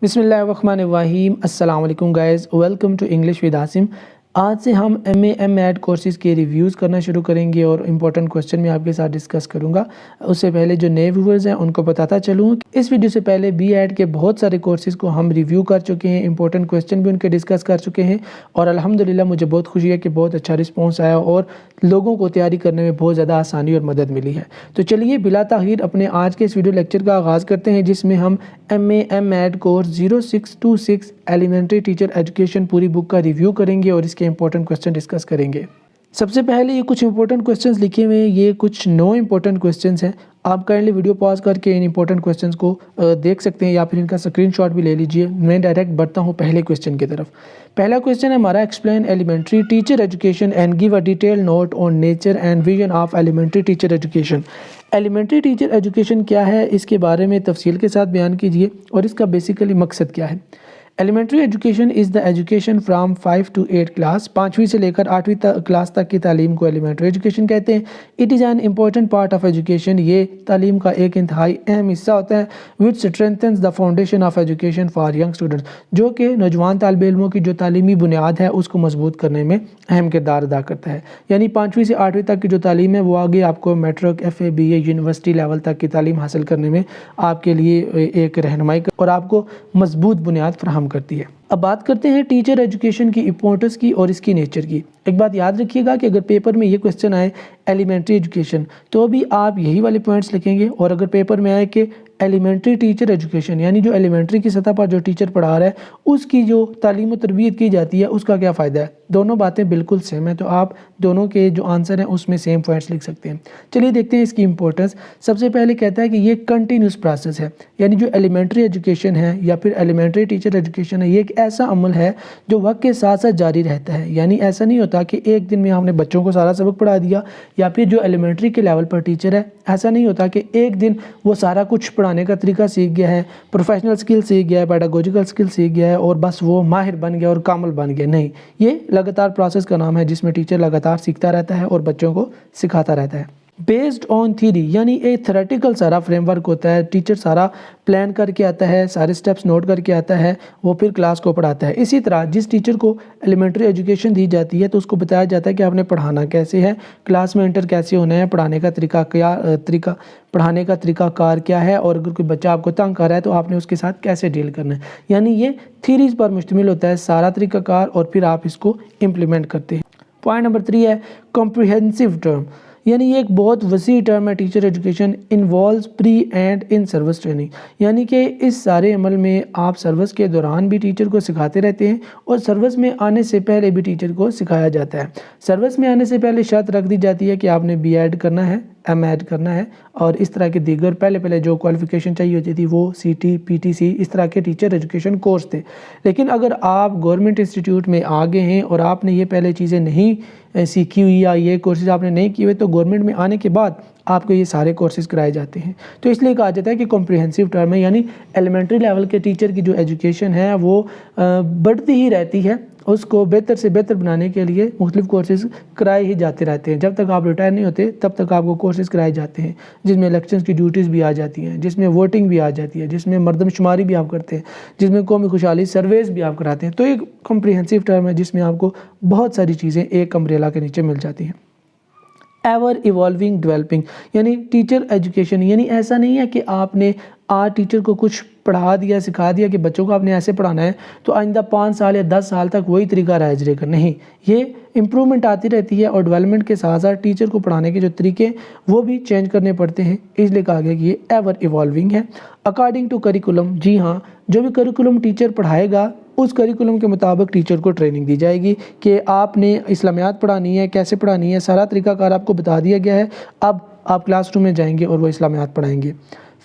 بسم اللہ الرحمن الرحیم۔ السلام علیکم guys, welcome to English with Asim. آج سے ہم M A M Ed courses کے ریویوز کرنا شروع کریں گے اور امپورٹنٹ کوسچن میں آپ کے ساتھ ڈسکس کروں گا۔ اس سے پہلے جو نئے ویورز ہیں ان کو بتاتا چلوں کہ اس ویڈیو سے پہلے بی ایڈ کے بہت سارے کورسز کو ہم ریویو کر چکے ہیں، امپورٹنٹ کوسچن بھی ان کے ڈسکس کر چکے ہیں، اور الحمدللہ مجھے بہت خوشی ہے کہ بہت اچھا رسپانس آیا اور لوگوں کو تیاری کرنے میں بہت زیادہ آسانی اور مدد ملی ہے۔ تو چلیے بلا تاخیر اپنے آج کے اس ویڈیو لیکچر کا آغاز کرتے ہیں، جس میں ہم M A M Ed course 0626 elementary teacher education پوری بک کا ریویو کریں گے اور اس کے امپورٹنٹ کوسچن ڈسکس کریں گے۔ سب سے پہلے یہ کچھ امپورٹنٹ کوسچنز لکھے ہوئے ہیں، یہ کچھ نو امپورٹنٹ کوسچنز ہیں۔ آپ کائنڈلی ویڈیو پاز کر کے ان امپورٹنٹ کوسچنز کو دیکھ سکتے ہیں یا پھر ان کا اسکرین شاٹ بھی لے لیجئے۔ میں ڈائریکٹ بڑھتا ہوں پہلے کوسچن کی طرف۔ پہلا کوسچن ہے ہمارا، explain elementary teacher education and give a detail note on nature and vision of elementary teacher education. Elementary teacher education کیا ہے، اس کے بارے میں تفصیل کے ساتھ بیان کیجیے اور اس کا بیسیکلی مقصد کیا ہے۔ Elementary education is the education from 5 to 8 class, 5ویں سے لے کر 8ویں کلاس تک کی تعلیم کو ایلیمنٹری ایجوکیشن کہتے ہیں۔ It is an important part of education, یہ تعلیم کا ایک انتہائی اہم حصہ ہوتا ہے۔ Which strengthens the foundation of education for young students, جو کہ نوجوان طالب علموں کی جو تعلیمی بنیاد ہے اس کو مضبوط کرنے میں اہم کردار ادا کرتا ہے۔ یعنی 5ویں سے 8ویں تک کی جو تعلیم ہے وہ آگے آپ کو matric, F A, B A, university level تک کی تعلیم حاصل کرنے میں آپ کے لیے ایک رہنمائی اور آپ کو مضبوط بنیاد فراہم کرتی ہے۔ اب بات کرتے ہیں ٹیچر ایجوکیشن کی امپورٹنس کی اور اس کی نیچر کی۔ ایک بات یاد رکھیے گا کہ اگر پیپر میں یہ کوسچن آئے ایلیمنٹری ایجوکیشن تو بھی آپ یہی والے پوائنٹس لکھیں گے، اور اگر پیپر میں آئے کہ ایلیمنٹری ٹیچر ایجوکیشن یعنی جو ایلیمنٹری کی سطح پر جو ٹیچر پڑھا رہا ہے اس کی جو تعلیم و تربیت کی جاتی ہے اس کا کیا فائدہ ہے، دونوں باتیں بالکل سیم ہیں، تو آپ دونوں کے جو آنسر ہیں اس میں سیم پوائنٹس لکھ سکتے ہیں۔ چلیے دیکھتے ہیں اس کی امپورٹنس۔ سب سے پہلے کہتا ہے کہ یہ کنٹینیوس پروسیس ہے، یعنی جو ایلیمنٹری ایجوکیشن ہے یا پھر ایلیمنٹری ٹیچر ایجوکیشن ہے، یہ ایک ایسا عمل ہے جو وقت کے ساتھ ساتھ جاری رہتا ہے۔ یعنی ایسا نہیں ہوتا کہ ایک دن میں ہم نے بچوں کو سارا سبق پڑھا دیا، یا پھر جو ایلیمنٹری کے لیول پر ٹیچر ہے ایسا نہیں ہوتا کہ ایک دن وہ سارا کچھ پڑھانے کا طریقہ سیکھ گیا ہے، پروفیشنل سکل سیکھ گیا ہے، پیڈاگوجیکل سکل سیکھ گیا ہے اور بس وہ ماہر بن گیا اور کامل بن گیا۔ نہیں، یہ لگاتار پروسیس کا نام ہے جس میں ٹیچر لگاتار سیکھتا رہتا ہے اور بچوں کو سکھاتا رہتا ہے۔ بیسڈ آن تھیوری، یعنی ایک تھیوریٹیکل سارا فریم ورک ہوتا ہے، ٹیچر سارا پلان کر کے آتا ہے، سارے سٹیپس نوٹ کر کے آتا ہے، وہ پھر کلاس کو پڑھاتا ہے۔ اسی طرح جس ٹیچر کو ایلیمنٹری ایجوکیشن دی جاتی ہے تو اس کو بتایا جاتا ہے کہ آپ نے پڑھانا کیسے ہے، کلاس میں انٹر کیسے ہونا ہے، پڑھانے کا طریقہ کار کیا ہے، اور اگر کوئی بچہ آپ کو تنگ کر رہا ہے تو آپ نے اس کے ساتھ کیسے ڈیل کرنا ہے۔ یعنی یہ تھیوریز پر مشتمل ہوتا ہے سارا طریقہ کار، اور پھر آپ اس کو امپلیمنٹ کرتے ہیں۔ پوائنٹ نمبر 3 ہے کمپریہنسو ٹرم، یعنی یہ ایک بہت وسیع ٹرم ہے۔ Teacher education involves pre and in service training, یعنی کہ اس سارے عمل میں آپ سروس کے دوران بھی ٹیچر کو سکھاتے رہتے ہیں اور سروس میں آنے سے پہلے بھی ٹیچر کو سکھایا جاتا ہے۔ سروس میں آنے سے پہلے شرط رکھ دی جاتی ہے کہ آپ نے بی ایڈ کرنا ہے، ایم ایڈ کرنا ہے، اور اس طرح کے دیگر پہلے جو کوالیفیکیشن چاہیے ہوتی تھی وہ C T, P T C, اس طرح کے ٹیچر ایجوکیشن کورس تھے۔ لیکن اگر آپ گورنمنٹ انسٹیٹیوٹ میں آ گئے ہیں اور آپ نے یہ پہلے چیزیں نہیں سیکھی ہوئی یا یہ کورسز آپ نے نہیں کیے ہوئے تو گورنمنٹ میں آنے کے بعد آپ کو یہ سارے کورسز کرائے جاتے ہیں۔ تو اس لیے کہا جاتا ہے کہ کمپریہنسو ٹرم ہے، یعنی ایلیمنٹری لیول کے ٹیچر کی جو ایجوکیشن ہے وہ بڑھتی ہی رہتی ہے، اس کو بہتر سے بہتر بنانے کے لیے مختلف کورسز کرائے ہی جاتے رہتے ہیں۔ جب تک آپ ریٹائر نہیں ہوتے تب تک آپ کو کورسز کرائے جاتے ہیں، جس میں الیکشنز کی ڈیوٹیز بھی آ جاتی ہیں، جس میں ووٹنگ بھی آ جاتی ہے، جس میں مردم شماری بھی آپ کرتے ہیں، جس میں قومی خوشحالی سرویز بھی آپ کراتے ہیں۔ تو ایک کمپریہنسو ٹرم ہے جس میں آپ کو بہت ساری چیزیں ایک امبریلا کے نیچے مل جاتی ہیں۔ ایور ایوالونگ ڈیولپنگ، یعنی ٹیچر ایجوکیشن، یعنی ایسا نہیں ہے کہ آپ نے آج ٹیچر کو کچھ پڑھا دیا، سکھا دیا کہ بچوں کو آپ نے ایسے پڑھانا ہے تو آئندہ 5 سال یا 10 سال تک وہی طریقہ رائج رہے گا۔ نہیں، یہ امپرومنٹ آتی رہتی ہے اور ڈیولپمنٹ کے ساتھ ساتھ ٹیچر کو پڑھانے کے جو طریقے وہ بھی چینج کرنے پڑتے ہیں، اس لیے کہا گیا کہ یہ ایور ایوالونگ ہے۔ اکارڈنگ ٹو کریکولم، جی ہاں، جو بھی کریکولم ٹیچر پڑھائے گا اس کریکولم کے مطابق ٹیچر کو ٹریننگ دی جائے گی کہ آپ نے اسلامیات پڑھانی ہے، کیسے پڑھانی ہے، سارا طریقہ کار آپ کو بتا دیا گیا ہے۔ اب آپ کلاس روم میں جائیں گے اور وہ اسلامیات پڑھائیں گے۔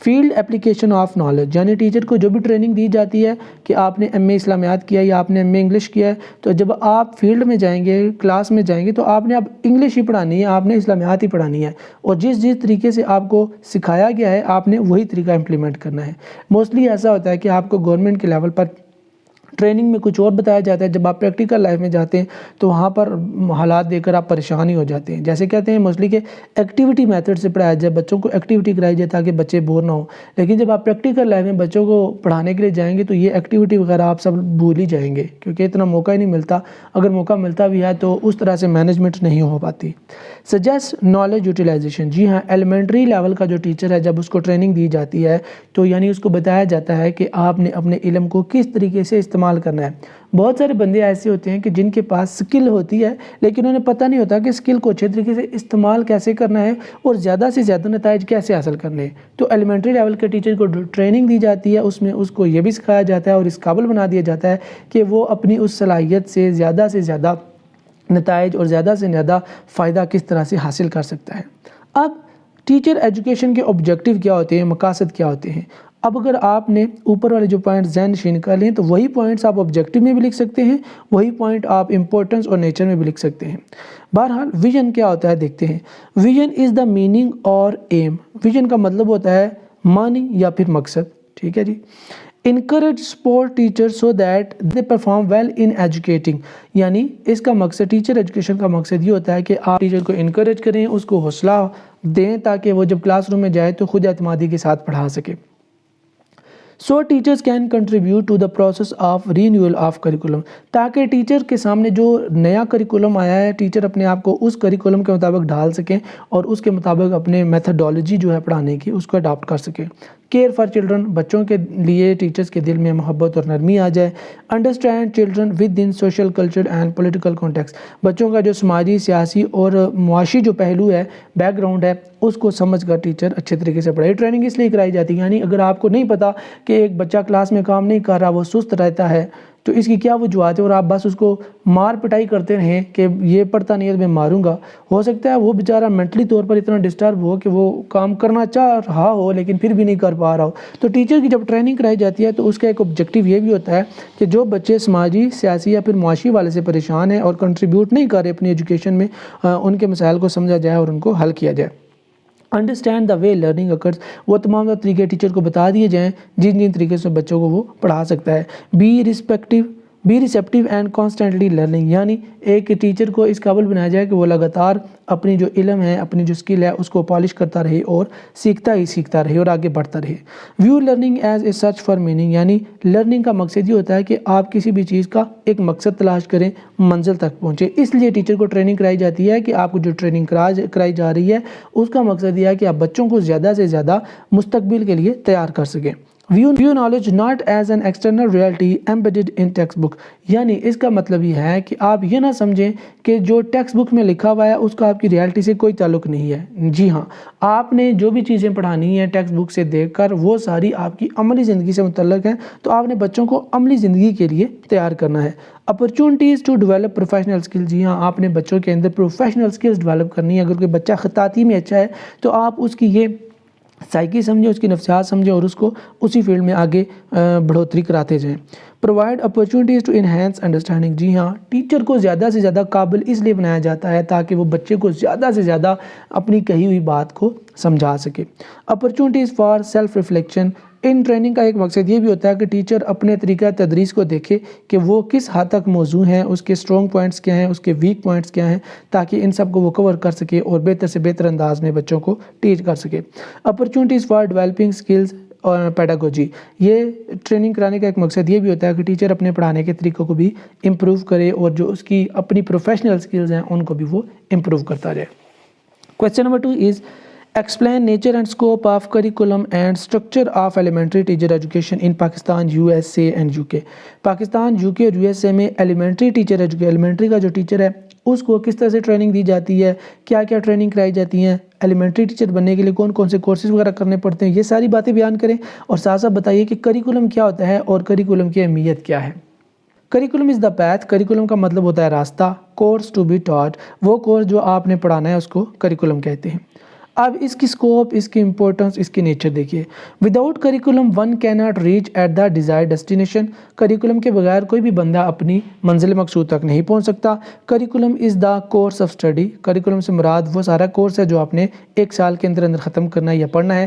فیلڈ اپلیکیشن آف نالج، یعنی ٹیچر کو جو بھی ٹریننگ دی جاتی ہے کہ آپ نے ایم اے اسلامیات کیا یا آپ نے ایم اے انگلش کیا ہے، تو جب آپ فیلڈ میں جائیں گے، کلاس میں جائیں گے تو آپ نے اب انگلش ہی پڑھانی ہے، آپ نے اسلامیات ہی پڑھانی ہے، اور جس طریقے سے آپ کو سکھایا گیا ہے آپ نے وہی طریقہ امپلیمنٹ کرنا ہے۔ موسٹلی ایسا ہوتا ہے کہ آپ کو گورنمنٹ کے لیول پر ٹریننگ میں کچھ اور بتایا جاتا ہے، جب آپ پریکٹیکل لائف میں جاتے ہیں تو وہاں پر حالات دیکھ کر آپ پریشان ہی ہو جاتے ہیں۔ جیسے کہتے ہیں موسٹلی کہ ایکٹیویٹی میتھڈ سے پڑھایا جائے، بچوں کو ایکٹیویٹی کرائی جائے تاکہ بچے بور نہ ہوں، لیکن جب آپ پریکٹیکل لائف میں بچوں کو پڑھانے کے لیے جائیں گے تو یہ ایکٹیویٹی وغیرہ آپ سب بھول ہی جائیں گے، کیونکہ اتنا موقع ہی نہیں ملتا، اگر موقع ملتا بھی ہے تو اس طرح سے مینجمنٹ نہیں ہو پاتی۔ سجیسٹ نالج یوٹیلائزیشن، جی ہاں، ایلیمنٹری لیول کا جو ٹیچر ہے جب اس کو ٹریننگ دی جاتی ہے تو یعنی اس کو بتایا جاتا ہے کہ آپ نے اپنے علم کو کس طریقے سے استعمال کرنا ہے۔ بہت سارے بندے ایسے ہوتے ہیں کہ جن کے پاس سکل ہوتی ہے لیکن انہیں پتہ نہیں ہوتا کہ سکل کو اچھے طریقے سے استعمال کیسے کرنا ہے اور زیادہ سے زیادہ نتائج کیسے حاصل کرنے ہیں۔ تو ایلیمنٹری لیول کے ٹیچر کو ٹریننگ دی جاتی ہے، اس میں اس کو یہ بھی سکھایا جاتا ہے اور اس قابل بنا دیا جاتا ہے کہ وہ اپنی اس صلاحیت سے زیادہ نتائج اور زیادہ سے زیادہ فائدہ کس طرح سے حاصل کر سکتا ہے۔ اب ٹیچر ایجوکیشن کے آبجیکٹیو کیا ہوتے ہیں، مقاصد کیا ہوتے ہیں؟ اب اگر آپ نے اوپر والے جو پوائنٹ ذہن نشین کر لیں تو وہی پوائنٹس آپ آبجیکٹیو میں بھی لکھ سکتے ہیں، وہی پوائنٹ آپ امپورٹنس اور نیچر میں بھی لکھ سکتے ہیں۔ بہرحال ویژن کیا ہوتا ہے دیکھتے ہیں۔ ویژن از دا میننگ اور ایم، ویژن کا مطلب ہوتا ہے معنی یا پھر مقصد، ٹھیک ہے جی۔ Encourage support teacher so that they perform well in educating, یعنی اس کا مقصد، ٹیچر ایجوکیشن کا مقصد یہ ہوتا ہے کہ آپ ٹیچر کو انکریج کریں، اس کو حوصلہ دیں تاکہ وہ جب کلاس روم میں جائے تو خود اعتمادی کے ساتھ پڑھا سکے۔ So teachers can contribute to the process of renewal of curriculum, تاکہ ٹیچر کے سامنے جو نیا کریکولم آیا ہے ٹیچر اپنے آپ کو اس کریکولم کے مطابق ڈھال سکیں اور اس کے مطابق اپنے میتھڈالوجی جو ہے پڑھانے کی اس کو اڈاپٹ کر سکیں۔ کیئر فار چلڈرن، بچوں کے لیے ٹیچرز کے دل میں محبت اور نرمی آ جائے۔ Understand children with in social culture and political context, بچوں کا جو سماجی، سیاسی اور معاشی جو پہلو ہے، بیک گراؤنڈ ہے، اس کو سمجھ کر ٹیچر اچھے طریقے سے پڑھائے۔ ٹریننگ اس لیے کرائی جاتی ہے، یعنی اگر آپ کو نہیں پتا کہ ایک بچہ کلاس میں کام نہیں کر رہا، وہ سست رہتا ہے، تو اس کی کیا وجوہات ہے اور آپ بس اس کو مار پٹائی کرتے رہیں کہ یہ پڑھتا نہیں ہے تو میں ماروں گا، ہو سکتا ہے وہ بیچارہ مینٹلی طور پر اتنا ڈسٹرب ہو کہ وہ کام کرنا چاہ رہا ہو لیکن پھر بھی نہیں کر پا رہا ہو۔ تو ٹیچر کی جب ٹریننگ کرائی جاتی ہے تو اس کا ایک آبجیکٹیو یہ بھی ہوتا ہے کہ جو بچے سماجی، سیاسی یا پھر معاشی والے سے پریشان ہیں اور کنٹریبیوٹ نہیں کر رہے اپنی ایجوکیشن میں، ان کے مسائل کو سمجھا جائے اور ان کو حل کیا جائے۔ Understand the way learning occurs, وہ تمام طریقے ٹیچر کو بتا دیے جائیں جن طریقے سے بچوں کو وہ پڑھا سکتا ہے۔ Be receptive and constantly learning, یعنی ایک ٹیچر کو اس قابل بنایا جائے کہ وہ لگاتار اپنی جو علم ہے، اپنی جو سکل ہے اس کو پالش کرتا رہے اور سیکھتا رہے اور آگے بڑھتا رہے۔ View learning as a search for meaning, یعنی لرننگ کا مقصد یہ ہوتا ہے کہ آپ کسی بھی چیز کا ایک مقصد تلاش کریں، منزل تک پہنچے۔ اس لیے ٹیچر کو ٹریننگ کرائی جاتی ہے کہ آپ کو جو ٹریننگ کرائی جا رہی ہے اس کا مقصد یہ ہے کہ آپ بچوں کو زیادہ سے زیادہ مستقبل کے لیے تیار کر سکیں۔ View knowledge not as an external reality embedded in textbook, یعنی اس کا مطلب یہ ہے کہ آپ یہ نہ سمجھیں کہ جو ٹیکسٹ بک میں لکھا ہوا ہے اس کا آپ کی ریئلٹی سے کوئی تعلق نہیں ہے۔ جی ہاں، آپ نے جو بھی چیزیں پڑھانی ہیں ٹیکسٹ بک سے دیکھ کر وہ ساری آپ کی عملی زندگی سے متعلق ہیں، تو آپ نے بچوں کو عملی زندگی کے لیے تیار کرنا ہے۔ Opportunities to develop professional skill, جی ہاں، آپ نے بچوں کے اندر پروفیشنل اسکلز ڈیولپ کرنی ہے۔ اگر کوئی بچہ خطاطی میں اچھا ہے تو آپ اس کی یہ سائیکی سمجھیں، اس کی نفسیات سمجھیں اور اس کو اسی فیلڈ میں آگے بڑھوتری کراتے جائیں۔ Provide opportunities to enhance understanding, جی ہاں، ٹیچر کو زیادہ سے زیادہ قابل اس لیے بنایا جاتا ہے تاکہ وہ بچے کو زیادہ سے زیادہ اپنی کہی ہوئی بات کو سمجھا سکے۔ Opportunities for self reflection, in training کا ایک مقصد یہ بھی ہوتا ہے کہ ٹیچر اپنے طریقہ تدریس کو دیکھے کہ وہ کس حد تک موزوں ہیں، اس کے اسٹرانگ پوائنٹس کیا ہیں، اس کے ویک پوائنٹس کیا ہیں، تاکہ ان سب کو وہ کور کر سکے اور بہتر سے بہتر انداز میں بچوں کو ٹیچ کر سکے۔ اپرچونٹیز فار ڈیولپنگ اسکلز اور پیڈاگوجی، یہ ٹریننگ کرانے کا ایک مقصد یہ بھی ہوتا ہے کہ ٹیچر اپنے پڑھانے کے طریقوں کو بھی امپروو کرے اور جو اس کی اپنی پروفیشنل اسکلز ہیں ان کو بھی وہ امپروو کرتا رہے۔ Question number 2 is explain nature and scope of curriculum and structure of elementary teacher education in Pakistan, USA and UK۔ Pakistan, UK اور USA میں ایلیمنٹری ٹیچر ایجوکیشن، ایلیمنٹری کا جو ٹیچر ہے اس کو کس طرح سے ٹریننگ دی جاتی ہے، کیا کیا ٹریننگ کرائی جاتی ہیں، ایلیمنٹری ٹیچر بننے کے لیے کون کون سے کورسز وغیرہ کرنے پڑتے ہیں، یہ ساری باتیں بیان کریں اور ساتھ ساتھ بتائیے کہ کریکولم کیا ہوتا ہے اور کریکولم کی اہمیت کیا ہے۔ Curriculum is the path, curriculum کا مطلب ہوتا ہے راستہ، کورس ٹو بی ٹاٹ، وہ کورس جو آپ نے پڑھانا ہے اس کو کریکولم کہتے ہیں۔ اب اس کی اسکوپ، اس کی امپورٹنس، اس کی نیچر دیکھیے۔ Without curriculum one can not reach at the desire destination, curriculum کے بغیر کوئی بھی بندہ اپنی منزل مقصود تک نہیں پہنچ سکتا۔ Curriculum is the course of study, curriculum سے مراد وہ سارا کورس ہے جو آپ نے ایک سال کے اندر ختم کرنا ہے یا پڑھنا ہے۔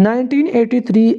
1983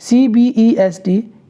CBEST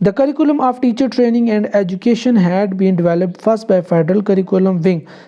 The curriculum of teacher training and education had been developed first by Federal Curriculum Wing।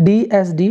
DSD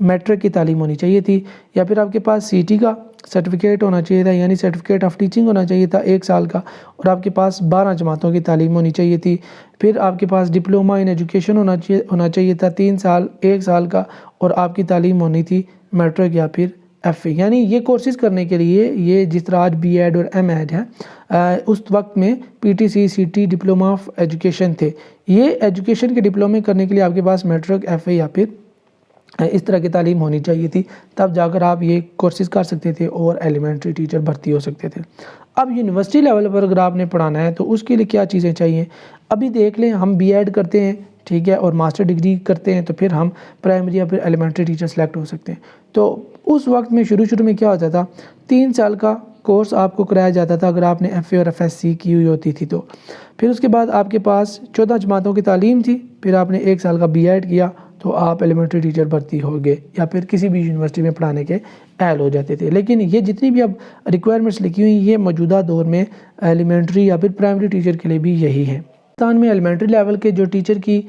matric کی تعلیم ہونی چاہیے تھی، یا پھر آپ کے پاس CT کا سرٹیفکیٹ ہونا چاہیے تھا، یعنی سرٹیفکیٹ آف ٹیچنگ ہونا چاہیے تھا 1 سال کا، اور آپ کے پاس 12 جماعتوں کی تعلیم ہونی چاہیے تھی۔ پھر آپ کے پاس ڈپلومہ ان ایجوکیشن ہونا چاہیے تھا 3 سال 1 سال کا، اور آپ کی تعلیم ہونی تھی میٹرک یا پھر FA۔ یعنی یہ کورسز کرنے کے لیے، یہ جس طرح آج BEd اور MEd ہے، اس وقت میں PTC CT diploma of education تھے۔ یہ ایجوکیشن کے ڈپلومے کرنے کے لیے آپ کے پاس میٹرک FA یا پھر اس طرح کی تعلیم ہونی چاہیے تھی، تب جا کر آپ یہ کورسز کر سکتے تھے اور ایلیمنٹری ٹیچر بھرتی ہو سکتے تھے۔ اب یونیورسٹی لیول پر اگر آپ نے پڑھانا ہے تو اس کے لیے کیا چیزیں چاہیے؟ ابھی دیکھ لیں، ہم BEd کرتے ہیں، ٹھیک ہے، اور ماسٹر ڈگری کرتے ہیں، تو پھر ہم پرائمری یا پھر ایلیمنٹری ٹیچر سلیکٹ ہو سکتے ہیں۔ تو اس وقت میں شروع میں کیا ہوتا تھا، 3 سال کا کورس آپ کو کرایا جاتا تھا اگر آپ نے FA اور FSC کی ہوئی ہوتی تھی تو۔ پھر اس کے بعد آپ کے پاس 14 جماعتوں کی تعلیم تھی، پھر آپ نے 1 سال کا BEd کیا تو آپ ایلیمنٹری ٹیچر بھرتی ہو گئے، یا پھر کسی بھی یونیورسٹی میں پڑھانے کے اہل ہو جاتے تھے۔ لیکن یہ جتنی بھی اب ریکوائرمنٹس لکھی ہوئی، یہ موجودہ دور میں ایلیمنٹری یا پھر پرائمری ٹیچر کے لیے بھی یہی ہے۔ پاکستان میں ایلیمنٹری لیول کے جو ٹیچر کی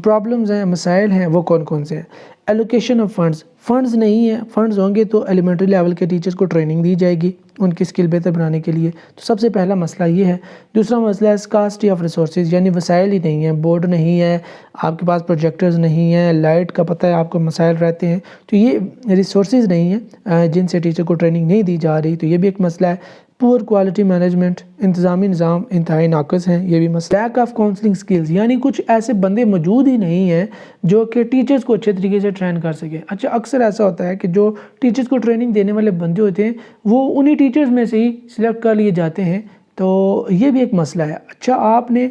پرابلمز ہیں، مسائل ہیں، وہ کون سے ہیں؟ ایلوکیشن آف فنڈز نہیں ہے۔ فنڈز ہوں گے تو ایلیمنٹری لیول کے ٹیچرز کو ٹریننگ دی جائے گی ان کی اسکل بہتر بنانے کے لیے، تو سب سے پہلا مسئلہ یہ ہے۔ دوسرا مسئلہ ہے اسکاسٹی آف ریسورسز، یعنی وسائل ہی نہیں ہیں، بورڈ نہیں ہے، آپ کے پاس پروجیکٹرز نہیں ہیں، لائٹ کا پتہ ہے آپ کو مسائل رہتے ہیں، تو یہ ریسورسز نہیں ہیں جن سے ٹیچر کو ٹریننگ نہیں دی جا رہی، تو یہ بھی ایک مسئلہ ہے۔ پور کوالٹی مینجمنٹ، انتظامی نظام انتہائی ناقص ہیں، یہ بھی مسئلہ۔ لیک آف کاؤنسلنگ سکلز، یعنی کچھ ایسے بندے موجود ہی نہیں ہیں جو کہ ٹیچرز کو اچھے طریقے سے ٹرین کر سکے۔ اچھا، اکثر ایسا ہوتا ہے کہ جو ٹیچرز کو ٹریننگ دینے والے بندے ہوتے ہیں وہ انہی ٹیچرز میں سے ہی سلیکٹ کر لیے جاتے ہیں، تو یہ بھی ایک مسئلہ ہے۔ اچھا، آپ نے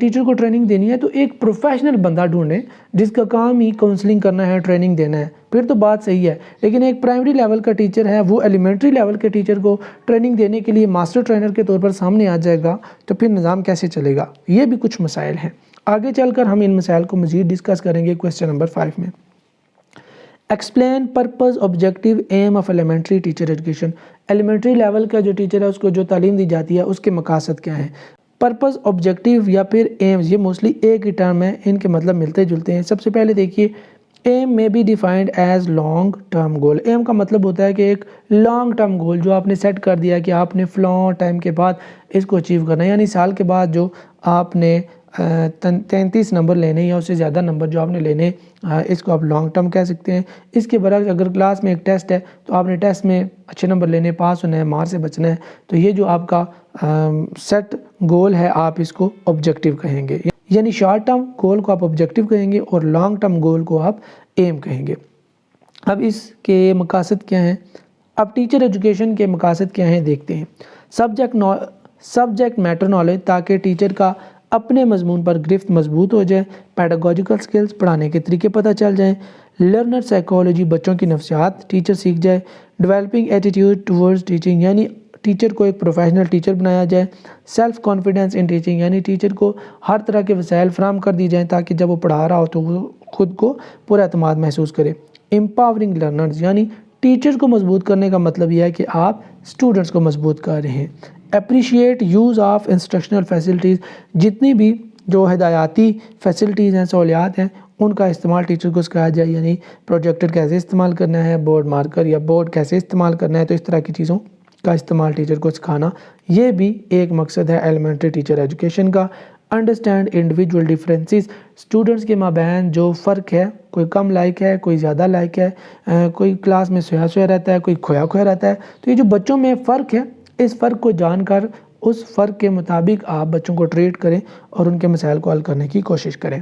ٹیچر کو ٹریننگ دینی ہے تو ایک پروفیشنل بندہ ڈھونڈیں جس کا کام ہی کاؤنسلنگ کرنا ہے، ٹریننگ دینا ہے، پھر تو بات صحیح ہے۔ لیکن ایک پرائمری لیول کا ٹیچر ہے، وہ ایلیمنٹری لیول کے ٹیچر کو ٹریننگ دینے کے لیے ماسٹر ٹرینر کے طور پر سامنے آ جائے گا، تو پھر نظام کیسے چلے گا؟ یہ بھی کچھ مسائل ہیں۔ آگے چل کر ہم ان مسائل کو مزید ڈسکس کریں گے کوسچن نمبر 5 میں۔ Explain purpose objective aim of elementary teacher education. Elementary level کا جو ٹیچر ہے اس کو جو تعلیم دی جاتی ہے اس کے مقاصد کیا ہیں؟ پرپز، آبجیکٹیو یا پھر ایمز، یہ موسٹلی ایک ہی ٹرم ہے، ان کے مطلب ملتے جلتے ہیں۔ سب سے پہلے دیکھیے، ایم میں be defined as long term goal. Aim کا مطلب ہوتا ہے کہ ایک لانگ ٹرم گول جو آپ نے سیٹ کر دیا کہ آپ نے فلاں ٹائم کے بعد اس کو اچیو کرنا ہے، یعنی سال کے بعد جو آپ نے 33 نمبر لینے یا اس سے زیادہ نمبر جو آپ نے لینے، اس کو آپ لانگ ٹرم کہہ سکتے ہیں۔ اس کے برعکس اگر کلاس میں ایک ٹیسٹ ہے تو آپ نے ٹیسٹ میں اچھے نمبر لینے، پاس ہونا ہے، مار سے بچنا ہے، تو یہ جو آپ کا سیٹ گول ہے آپ اس کو آبجیکٹیو کہیں گے، یعنی شارٹ ٹرم گول کو آپ آبجیکٹیو کہیں گے اور لانگ ٹرم گول کو آپ ایم کہیں گے۔ اب اس کے مقاصد کیا ہیں؟ اب ٹیچر ایجوکیشن کے مقاصد کیا ہیں دیکھتے ہیں۔ سبجیکٹ میٹر نالج، تاکہ ٹیچر کا اپنے مضمون پر گرفت مضبوط ہو جائے۔ پیڈاگوجیکل سکلز، پڑھانے کے طریقے پتہ چل جائیں۔ لرنر سائیکالوجی، بچوں کی نفسیات ٹیچر سیکھ جائے۔ ڈیولپنگ ایٹیٹیوڈ ٹورڈز ٹیچنگ، یعنی ٹیچر کو ایک پروفیشنل ٹیچر بنایا جائے۔ سیلف کانفیڈنس ان ٹیچنگ، یعنی ٹیچر کو ہر طرح کے وسائل فراہم کر دی جائیں تاکہ جب وہ پڑھا رہا ہو تو وہ خود کو پورا اعتماد محسوس کرے۔ امپاورنگ لرنرز، یعنی ٹیچر کو مضبوط کرنے کا مطلب یہ ہے کہ آپ اسٹوڈنٹس کو مضبوط کر رہے ہیں۔ Appreciate use of instructional facilities, جتنی بھی جو ہدایاتی فیسلٹیز ہیں، سہولیات ہیں، ان کا استعمال ٹیچر کو سکھایا جائے، یعنی پروجیکٹر کیسے استعمال کرنا ہے، بورڈ مارکر یا بورڈ کیسے استعمال کرنا ہے، تو اس طرح کی چیزوں کا استعمال ٹیچر کو سکھانا، یہ بھی ایک مقصد ہے ایلیمنٹری ٹیچر ایجوکیشن کا۔ انڈرسٹینڈ انڈیویجول ڈفرینسز، اسٹوڈنٹس کے مابین جو فرق ہے، کوئی کم لائق ہے، کوئی زیادہ لائق ہے، کوئی کلاس میں سویا رہتا ہے، کوئی کھویا رہتا ہے، تو یہ جو بچوں میں فرق ہے، اس فرق کو جان کر اس فرق کے مطابق آپ بچوں کو ٹریٹ کریں اور ان کے مسائل کو حل کرنے کی کوشش کریں۔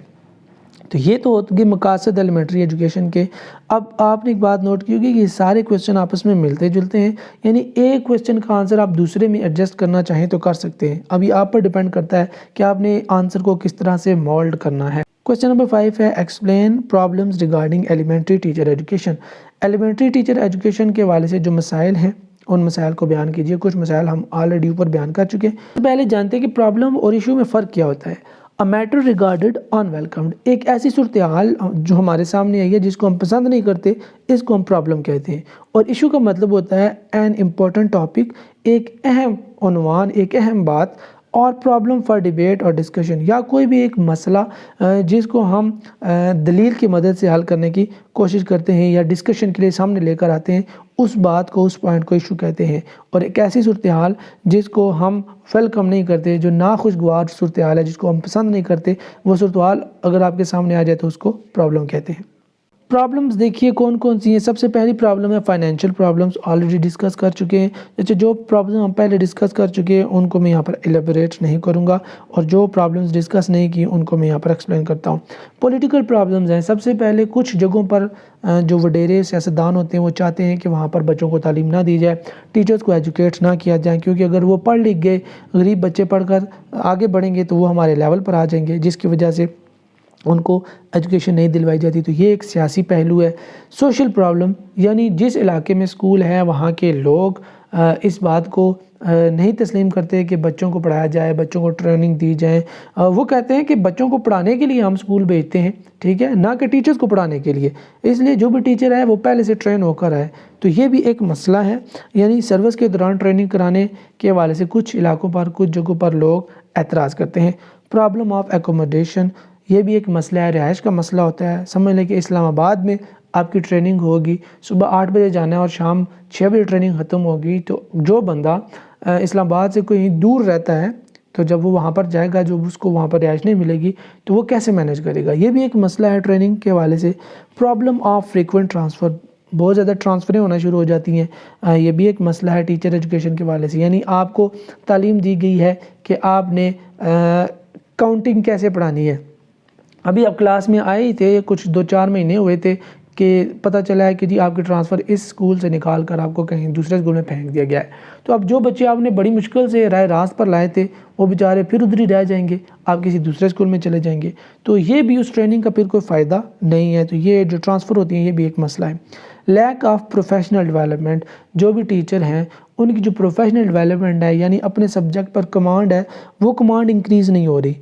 تو یہ تو ہوگی مقاصد ایلیمنٹری ایجوکیشن کے۔ اب آپ نے ایک بات نوٹ کی ہوگی کہ یہ سارے کویسچن آپس میں ملتے جلتے ہیں، یعنی ایک کویسچن کا آنسر آپ دوسرے میں ایڈجسٹ کرنا چاہیں تو کر سکتے ہیں۔ اب یہ آپ پر ڈیپینڈ کرتا ہے کہ آپ نے آنسر کو کس طرح سے مولڈ کرنا ہے۔ کویسچن نمبر 5 ہے، explain problems regarding elementary teacher education. Elementary teacher education کے حوالے سے جو مسائل ہیں ان مسائل کو بیان کیجیے۔ کچھ مسائل ہم آلریڈی اوپر بیان کر چکے ہیں۔ پہلے جانتے ہیں کہ پرابلم اور ایشو میں فرق کیا ہوتا ہے۔ A matter regarded unwelcomed، ایک ایسی صورتحال جو ہمارے سامنے آئی ہے جس کو ہم پسند نہیں کرتے، اس کو ہم پرابلم کہتے ہیں۔ اور ایشو کا مطلب ہوتا ہے an important topic، ایک اہم عنوان، ایک اہم بات اور پرابلم فار ڈیبیٹ اور ڈسکشن، یا کوئی بھی ایک مسئلہ جس کو ہم دلیل کی مدد سے حل کرنے کی کوشش کرتے ہیں یا ڈسکشن کے لیے سامنے لے کر آتے ہیں، اس بات کو، اس پوائنٹ کو ایشو کہتے ہیں۔ اور ایک ایسی صورتحال جس کو ہم ویلکم نہیں کرتے، جو ناخوشگوار صورتحال ہے، جس کو ہم پسند نہیں کرتے، وہ صورتحال اگر آپ کے سامنے آ جائے تو اس کو پرابلم کہتے ہیں۔ پرابلمز دیکھیے کون کون سی ہیں۔ سب سے پہلی پرابلم ہے فائنینشیل پرابلمز، آلریڈی ڈسکس کر چکے ہیں۔ اچھا، جو پرابلم ہم پہلے ڈسکس کر چکے ہیں ان کو میں یہاں پر ایلیبریٹ نہیں کروں گا، اور جو پرابلمز ڈسکس نہیں کی ان کو میں یہاں پر ایکسپلین کرتا ہوں۔ پولیٹیکل پرابلمز ہیں۔ سب سے پہلے کچھ جگہوں پر جو وڈیرے سیاستدان ہوتے ہیں وہ چاہتے ہیں کہ وہاں پر بچوں کو تعلیم نہ دی جائے، ٹیچرز کو ایجوکیٹ نہ کیا جائے، کیونکہ اگر وہ پڑھ لکھ گئے، غریب بچے پڑھ کر آگے بڑھیں گے تو وہ ہمارے لیول پر آ جائیں گے، جس کی وجہ سے ان کو ایجوکیشن نہیں دلوائی جاتی۔ تو یہ ایک سیاسی پہلو ہے۔ سوشل پرابلم، یعنی جس علاقے میں اسکول ہے وہاں کے لوگ اس بات کو نہیں تسلیم کرتے کہ بچوں کو پڑھایا جائے، بچوں کو ٹریننگ دی جائے۔ وہ کہتے ہیں کہ بچوں کو پڑھانے کے لیے ہم اسکول بھیجتے ہیں، ٹھیک ہے، نہ کہ ٹیچرز کو پڑھانے کے لیے، اس لیے جو بھی ٹیچر ہے وہ پہلے سے ٹرین ہو کر آئے۔ تو یہ بھی ایک مسئلہ ہے، یعنی سروس کے دوران ٹریننگ کرانے کے حوالے سے کچھ علاقوں پر، کچھ جگہوں پر لوگ اعتراض کرتے ہیں۔ پرابلم آف ایکوموڈیشن، یہ بھی ایک مسئلہ ہے، رہائش کا مسئلہ ہوتا ہے۔ سمجھ لیں کہ اسلام آباد میں آپ کی ٹریننگ ہوگی، صبح 8 بجے جانا ہے اور شام 6 بجے ٹریننگ ختم ہوگی، تو جو بندہ اسلام آباد سے کوئی دور رہتا ہے تو جب وہ وہاں پر جائے گا، جو اس کو وہاں پر رہائش نہیں ملے گی تو وہ کیسے مینیج کرے گا؟ یہ بھی ایک مسئلہ ہے ٹریننگ کے حوالے سے۔ پرابلم آف فریکوینٹ ٹرانسفر، بہت زیادہ ٹرانسفریں ہونا شروع ہو جاتی ہیں، یہ بھی ایک مسئلہ ہے ٹیچر ایجوکیشن کے حوالے سے۔ یعنی آپ کو تعلیم دی گئی ہے کہ آپ نے کاؤنٹنگ کیسے پڑھانی ہے، ابھی آپ کلاس میں آئے ہی تھے، کچھ 2-4 مہینے ہوئے تھے کہ پتہ چلا ہے کہ جی آپ کی ٹرانسفر اس اسکول سے نکال کر آپ کو کہیں دوسرے اسکول میں پھینک دیا گیا ہے۔ تو اب جو بچے آپ نے بڑی مشکل سے راہ راست پر لائے تھے وہ بیچارے پھر ادھر ہی رہ جائیں گے، آپ کسی دوسرے اسکول میں چلے جائیں گے، تو یہ بھی اس ٹریننگ کا پھر کوئی فائدہ نہیں ہے۔ تو یہ جو ٹرانسفر ہوتی ہیں یہ بھی ایک مسئلہ ہے۔ لیک آف پروفیشنل ڈیولپمنٹ، جو بھی ٹیچر ہیں ان کی جو پروفیشنل ڈیولپمنٹ ہے، یعنی اپنے سبجیکٹ پر کمانڈ ہے، وہ کمانڈ انکریز نہیں ہو رہی،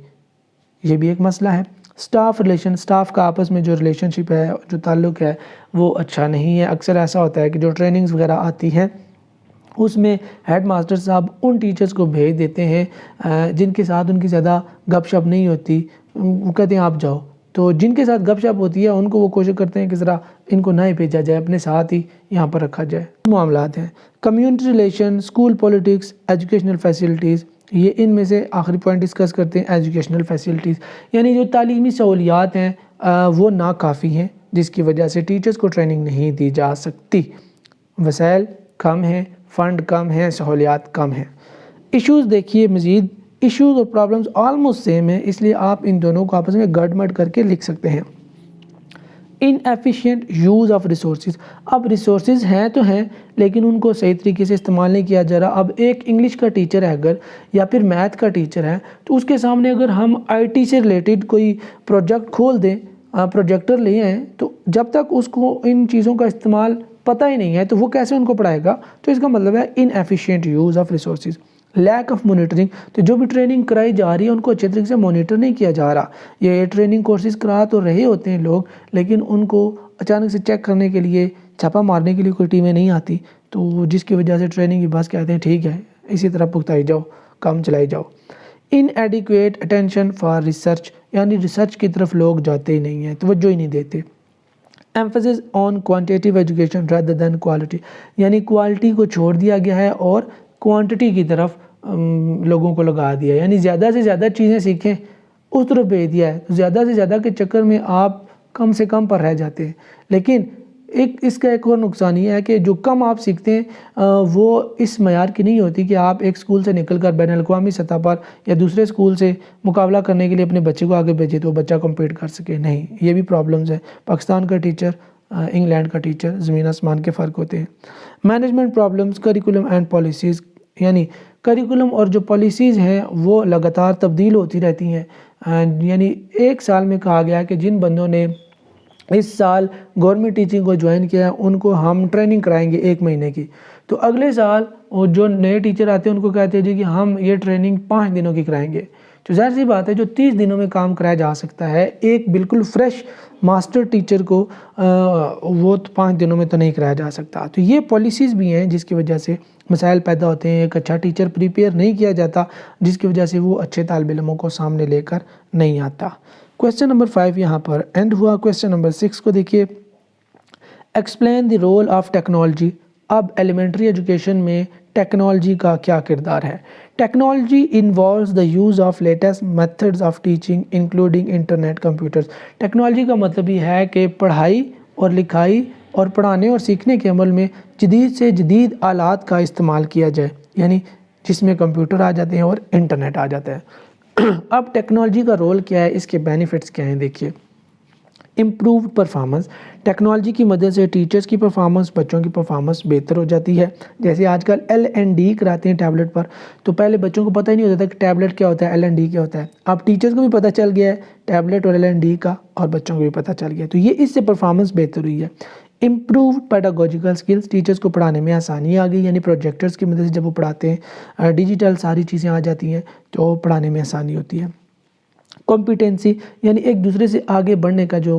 یہ بھی ایک مسئلہ ہے۔ سٹاف ریلیشن، سٹاف کا آپس میں جو ریلیشن شپ ہے، جو تعلق ہے وہ اچھا نہیں ہے۔ اکثر ایسا ہوتا ہے کہ جو ٹریننگز وغیرہ آتی ہیں اس میں ہیڈ ماسٹر صاحب ان ٹیچرز کو بھیج دیتے ہیں جن کے ساتھ ان کی زیادہ گپ شپ نہیں ہوتی، وہ کہتے ہیں آپ جاؤ، تو جن کے ساتھ گپ شپ ہوتی ہے ان کو وہ کوشش کرتے ہیں کہ ذرا ان کو نہ ہی بھیجا جائے، اپنے ساتھ ہی یہاں پر رکھا جائے۔ معاملات ہیں community relation, school politics, educational facilities, یہ ان میں سے آخری پوائنٹ ڈسکس کرتے ہیں۔ ایجوکیشنل فیسلٹیز یعنی جو تعلیمی سہولیات ہیں وہ ناکافی ہیں، جس کی وجہ سے ٹیچرز کو ٹریننگ نہیں دی جا سکتی، وسائل کم ہیں، فنڈ کم ہیں، سہولیات کم ہیں۔ ایشوز دیکھیے مزید، ایشوز اور پرابلمز آلموسٹ سیم ہیں، اس لیے آپ ان دونوں کو آپس میں گڈ مڈ کر کے لکھ سکتے ہیں۔ ان ایفیشینٹ یوز آف ریسورسز، اب ریسورسز ہیں تو ہیں لیکن ان کو صحیح طریقے سے استعمال نہیں کیا جا رہا۔ اب ایک انگلش کا ٹیچر ہے اگر، یا پھر میتھ کا ٹیچر ہے، تو اس کے سامنے اگر ہم آئی ٹی سے ریلیٹڈ کوئی پروجیکٹ کھول دیں، پروجیکٹر لے آئیں، تو جب تک اس کو ان چیزوں کا استعمال پتہ ہی نہیں ہے تو وہ کیسے ان کو پڑھائے گا؟ تو اس کا مطلب ہے inefficient use of resources. Lack of monitoring, تو جو بھی ٹریننگ کرائی جا رہی ہے ان کو اچھے طریقے سے مانیٹر نہیں کیا جا رہا۔ یہ ٹریننگ کورسز کرا تو رہے ہوتے ہیں لوگ، لیکن ان کو اچانک سے چیک کرنے کے لیے، چھاپا مارنے کے لیے کوئی ٹیمیں نہیں آتی، تو جس کی وجہ سے ٹریننگ کی بس کہتے ہیں ٹھیک ہے اسی طرح پختائی جاؤ، کام چلائی جاؤ۔ ان ایڈیکویٹ اٹینشن فار ریسرچ، یعنی ریسرچ کی طرف لوگ جاتے ہی نہیں ہیں، توجہ ہی نہیں دیتے۔ Emphasis on quantitative education rather than quality, یعنی کوالٹی کو چھوڑ دیا گیا ہے اور کوانٹٹی کی طرف لوگوں کو لگا دیا ہے، یعنی زیادہ سے زیادہ چیزیں سیکھیں اس طرف بھیج دیا ہے۔ زیادہ سے زیادہ کے چکر میں آپ کم سے کم پر رہ جاتے ہیں، لیکن اس کا ایک اور نقصان یہ ہے کہ جو کم آپ سیکھتے ہیں وہ اس معیار کی نہیں ہوتی کہ آپ ایک اسکول سے نکل کر بین الاقوامی سطح پر یا دوسرے اسکول سے مقابلہ کرنے کے لیے اپنے بچے کو آگے بھیجے تو وہ بچہ کمپیٹ کر سکے، نہیں، یہ بھی پرابلمز ہیں۔ پاکستان کا ٹیچر، انگلینڈ کا ٹیچر، زمین آسمان کے فرق ہوتے ہیں۔ Management problems, curriculum and policies, یعنی کریکولم اور جو پالیسیز ہیں وہ لگاتار تبدیل ہوتی رہتی ہیں، یعنی ایک سال میں کہا گیا کہ جن بندوں نے اس سال گورنمنٹ ٹیچنگ کو جوائن کیا ہے ان کو ہم ٹریننگ کرائیں گے 1 مہینے کی، تو اگلے سال جو نئے ٹیچر آتے ہیں ان کو کہتے ہیں جی کہ ہم یہ ٹریننگ 5 دنوں کی کرائیں گے، تو ظاہر سی بات ہے جو 30 دنوں میں کام کرایا جا سکتا ہے ایک بالکل فریش ماسٹر ٹیچر کو وہ 5 دنوں میں تو نہیں کرایا جا سکتا. تو یہ پالیسیز بھی ہیں جس کی وجہ سے مسائل پیدا ہوتے ہیں. ایک اچھا ٹیچر پریپیئر نہیں کیا جاتا جس کی وجہ سے وہ اچھے طالب علموں کو سامنے لے کر نہیں آتا. کویسچن نمبر 5 یہاں پر اینڈ ہوا. کویسچن نمبر 6 کو دیکھیے. Explain the role of technology. اب ایلیمنٹری ایجوکیشن میں ٹیکنالوجی کا کیا کردار ہے؟ Technology involves the use of latest methods of teaching including internet computers. Technology کا مطلب یہ ہے کہ پڑھائی اور لکھائی اور پڑھانے اور سیکھنے کے عمل میں جدید سے جدید آلات کا استعمال کیا جائے، یعنی جس میں کمپیوٹر آ جاتے ہیں اور انٹرنیٹ آ جاتا ہے. اب ٹیکنالوجی کا رول کیا ہے، اس کے بینیفٹس کیا ہیں دیکھیے. Improved performance. ٹیکنالوجی کی مدد سے ٹیچرز کی پرفارمنس، بچوں کی پرفارمنس بہتر ہو جاتی ہے. جیسے آج کل L&D کراتے ہیں ٹیبلٹ پر، تو پہلے بچوں کو پتہ ہی نہیں ہوتا تھا کہ ٹیبلٹ کیا ہوتا ہے، L&D کیا ہوتا ہے. اب ٹیچرز کو بھی پتہ چل گیا ہے ٹیبلٹ اور L&D کا، اور بچوں کو بھی پتہ چل گیا. تو یہ اس سے پرفارمنس بہتر ہوئی ہے. Improved پیڈاگوجیکل skills. ٹیچرز کو پڑھانے میں آسانی آ گئی، یعنی پروجیکٹرز کی مدد سے جب وہ پڑھاتے ہیں ڈیجیٹل ساری چیزیں آ جاتی ہیں تو پڑھانے میں آسانی ہوتی ہے. کمپیٹنسی، یعنی ایک دوسرے سے آگے بڑھنے کا جو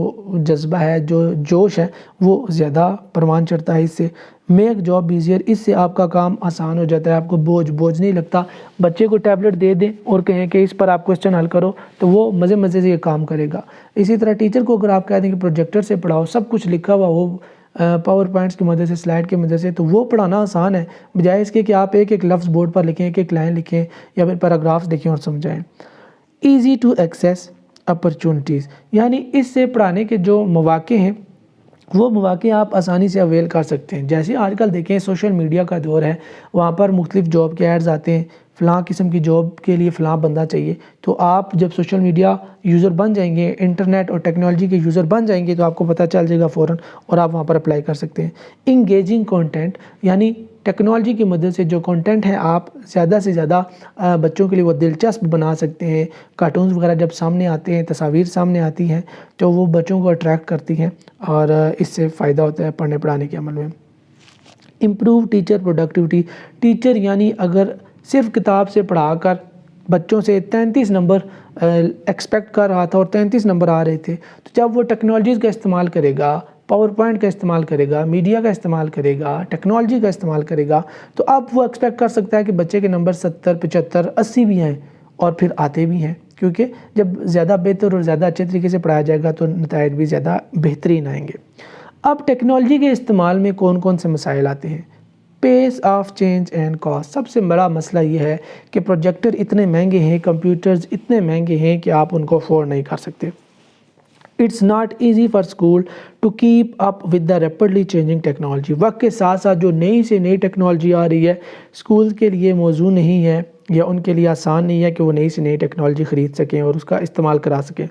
جذبہ ہے، جو جوش ہے، وہ زیادہ پروان چڑھتا ہے اس سے. Make job easier. اس سے آپ کا کام آسان ہو جاتا ہے، آپ کو بوجھ نہیں لگتا. بچے کو ٹیبلٹ دے دیں اور کہیں کہ اس پر آپ کوسچن حل کرو تو وہ مزے سے یہ کام کرے گا. اسی طرح ٹیچر کو اگر آپ کہہ دیں کہ پروجیکٹر سے پڑھاؤ، سب کچھ لکھا ہوا وہ پاور پوائنٹس کی مدد سے، سلائڈ کی مدد سے، تو وہ پڑھانا آسان ہے بجائے اس کے کہ آپ ایک لفظ بورڈ پر لکھیں، ایک لائن لکھیں یا پھر پیراگرافس لکھیں اور سمجھائیں. Easy to access opportunities. یعنی اس سے پڑھانے کے جو مواقع ہیں وہ مواقع آپ آسانی سے اویل کر سکتے ہیں. جیسے آج کل دیکھیں سوشل میڈیا کا دور ہے، وہاں پر مختلف جاب کے ایڈز آتے ہیں، فلاں قسم کی جاب کے لیے فلاں بندہ چاہیے. تو آپ جب سوشل میڈیا یوزر بن جائیں گے، انٹرنیٹ اور ٹیکنالوجی کے یوزر بن جائیں گے، تو آپ کو پتہ چل جائے گا فوراً اور آپ وہاں پر اپلائی کر سکتے ہیں. Engaging content. یعنی ٹیکنالوجی کی مدد سے جو کنٹینٹ ہے آپ زیادہ سے زیادہ بچوں کے لیے وہ دلچسپ بنا سکتے ہیں. کارٹونز وغیرہ جب سامنے آتے ہیں، تصاویر سامنے آتی ہیں تو وہ بچوں کو اٹریکٹ کرتی ہیں اور اس سے فائدہ ہوتا ہے پڑھنے پڑھانے کے عمل میں. Improve teacher productivity. ٹیچر یعنی اگر صرف کتاب سے پڑھا کر بچوں سے 33 نمبر ایکسپیکٹ کر رہا تھا اور 33 نمبر آ رہے تھے، تو جب وہ ٹیکنالوجیز کا استعمال کرے گا، پاور پوائنٹ کا استعمال کرے گا، میڈیا کا استعمال کرے گا، ٹیکنالوجی کا استعمال کرے گا، تو اب وہ ایکسپیکٹ کر سکتا ہے کہ بچے کے نمبر 70 75 80 بھی ہیں اور پھر آتے بھی ہیں، کیونکہ جب زیادہ بہتر اور زیادہ اچھے طریقے سے پڑھایا جائے گا تو نتائج بھی زیادہ بہترین آئیں گے. اب ٹیکنالوجی کے استعمال میں کون سے مسائل آتے ہیں؟ پیس آف چینج اینڈ کاسٹ. سب سے بڑا مسئلہ یہ ہے کہ پروجیکٹر اتنے مہنگے ہیں، کمپیوٹرز اتنے مہنگے ہیں کہ آپ ان کو افورڈ نہیں کر سکتے. It's not easy for school to keep up with the rapidly changing technology. وقت کے ساتھ ساتھ جو نئی سے نئی ٹیکنالوجی آ رہی ہے، اسکول کے لیے موزوں نہیں ہے یا ان کے لیے آسان نہیں ہے کہ وہ نئی سے نئی ٹیکنالوجی خرید سکیں اور اس کا استعمال کرا سکیں.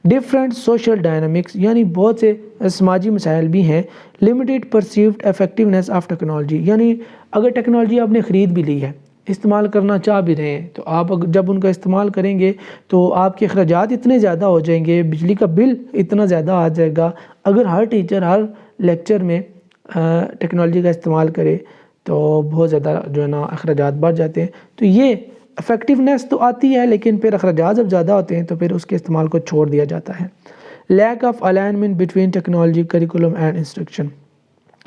Different social dynamics. یعنی بہت سے سماجی مسائل بھی ہیں. Limited perceived effectiveness of technology. یعنی اگر ٹیکنالوجی آپ نے خرید بھی لی ہے، استعمال کرنا چاہ بھی رہے ہیں، تو آپ جب ان کا استعمال کریں گے تو آپ کے اخراجات اتنے زیادہ ہو جائیں گے، بجلی کا بل اتنا زیادہ آ جائے گا. اگر ہر ٹیچر ہر لیکچر میں ٹیکنالوجی کا استعمال کرے تو بہت زیادہ جو ہے نا اخراجات بڑھ جاتے ہیں. تو یہ افیکٹونیس تو آتی ہے لیکن پھر اخراجات جب زیادہ ہوتے ہیں تو پھر اس کے استعمال کو چھوڑ دیا جاتا ہے. Lack of alignment between technology curriculum and instruction.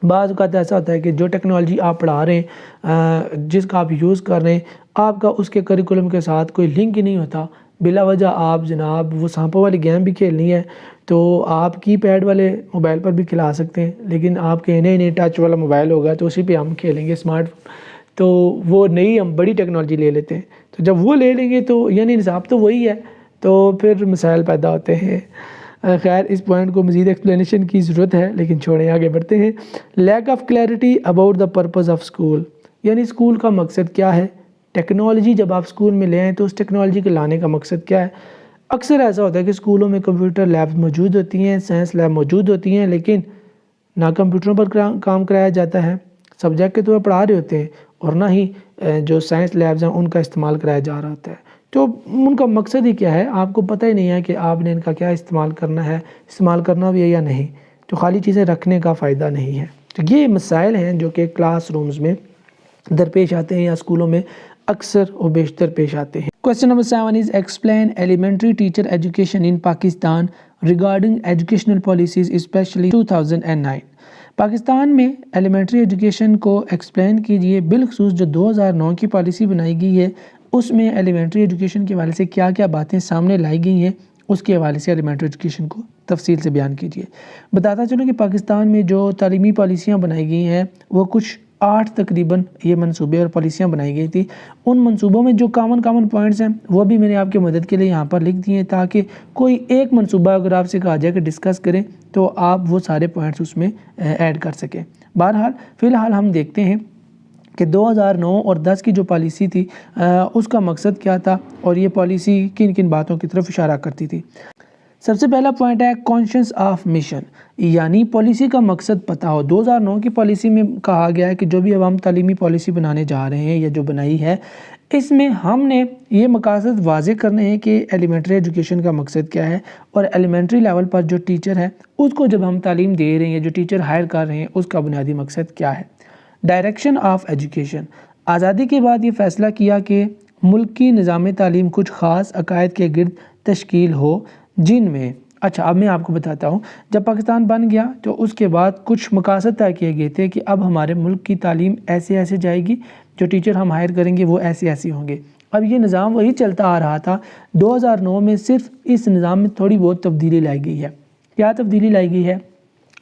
بعض اوقات ایسا ہوتا ہے کہ جو ٹیکنالوجی آپ پڑھا رہے ہیں، جس کا آپ یوز کر رہے ہیں، آپ کا اس کے کریکولم کے ساتھ کوئی لنک ہی نہیں ہوتا. بلا وجہ آپ جناب وہ سانپوں والی گیم بھی کھیلنی ہے تو آپ کی پیڈ والے موبائل پر بھی کھلا سکتے ہیں، لیکن آپ کے نئے ٹچ والا موبائل ہوگا تو اسی پہ ہم کھیلیں گے اسمارٹ فون. تو وہ نئی ہم بڑی ٹیکنالوجی لے لیتے ہیں، تو جب وہ لے لیں گے تو یعنی نصاب تو وہی ہے، تو پھر مسائل پیدا ہوتے ہیں. خیر اس پوائنٹ کو مزید ایکسپلینیشن کی ضرورت ہے لیکن چھوڑیں، آگے بڑھتے ہیں. Lack of clarity about the purpose of school. یعنی اسکول کا مقصد کیا ہے؟ ٹیکنالوجی جب آپ اسکول میں لے آئیں تو اس ٹیکنالوجی کے لانے کا مقصد کیا ہے؟ اکثر ایسا ہوتا ہے کہ اسکولوں میں کمپیوٹر لیب موجود ہوتی ہیں، سائنس لیب موجود ہوتی ہیں، لیکن نہ کمپیوٹروں پر کام کرایا جاتا ہے، سبجیکٹ کے طور پر پڑھا رہے ہوتے ہیں، اور نہ ہی جو سائنس لیبز ہیں ان کا استعمال کرایا جا رہا ہوتا ہے. تو ان کا مقصد ہی کیا ہے؟ آپ کو پتہ ہی نہیں ہے کہ آپ نے ان کا کیا استعمال کرنا ہے، استعمال کرنا بھی ہے یا نہیں. تو خالی چیزیں رکھنے کا فائدہ نہیں ہے. تو یہ مسائل ہیں جو کہ کلاس رومز میں درپیش آتے ہیں یا اسکولوں میں اکثر و بیشتر پیش آتے ہیں. Question number 7 is explain elementary teacher education in Pakistan regarding educational policies especially 2009. Pakistan میں ایلیمنٹری ایجوکیشن کو ایکسپلین کیجیے، بالخصوص جو 2009 کی پالیسی بنائی گئی ہے اس میں ایلیمنٹری ایجوکیشن کے حوالے سے کیا کیا باتیں سامنے لائی گئی ہیں، اس کے حوالے سے ایلیمنٹری ایجوکیشن کو تفصیل سے بیان کیجیے۔ بتاتا چلوں کہ پاکستان میں جو تعلیمی پالیسیاں بنائی گئی ہیں وہ کچھ 8 تقریباً یہ منصوبے اور پالیسیاں بنائی گئی تھی۔ ان منصوبوں میں جو کامن پوائنٹس ہیں وہ بھی میں نے آپ کے مدد کے لیے یہاں پر لکھ دیے ہیں، تاکہ کوئی ایک منصوبہ اگر آپ سے کہا جائے کہ ڈسکس کریں تو آپ وہ سارے پوائنٹس اس میں ایڈ کر سکیں۔ بہرحال فی الحال ہم دیکھتے ہیں کہ 2009 اور 10 کی جو پالیسی تھی اس کا مقصد کیا تھا اور یہ پالیسی کن کن باتوں کی طرف اشارہ کرتی تھی۔ سب سے پہلا پوائنٹ ہے کانشنس آف مشن، یعنی پالیسی کا مقصد پتہ ہو۔ 2009 کی پالیسی میں کہا گیا ہے کہ جو بھی اب ہم تعلیمی پالیسی بنانے جا رہے ہیں یا جو بنائی ہے، اس میں ہم نے یہ مقاصد واضح کرنے ہیں کہ ایلیمنٹری ایجوکیشن کا مقصد کیا ہے، اور ایلیمنٹری لیول پر جو ٹیچر ہے اس کو جب ہم تعلیم دے رہے ہیں، جو ٹیچر ہائر کر رہے ہیں، اس کا بنیادی مقصد کیا ہے۔ ڈائریکشن آف ایجوکیشن، آزادی کے بعد یہ فیصلہ کیا کہ ملک کی نظام تعلیم کچھ خاص عقائد کے گرد تشکیل ہو، جن میں اب میں آپ کو بتاتا ہوں، جب پاکستان بن گیا تو اس کے بعد کچھ مقاصد طے کیے گئے تھے کہ اب ہمارے ملک کی تعلیم ایسے جائے گی، جو ٹیچر ہم ہائر کریں گے وہ ایسے ہوں گے۔ اب یہ نظام وہی چلتا آ رہا تھا، 2009 میں صرف اس نظام میں تھوڑی بہت تبدیلی لائی گئی ہے۔ کیا تبدیلی لائی گئی ہے؟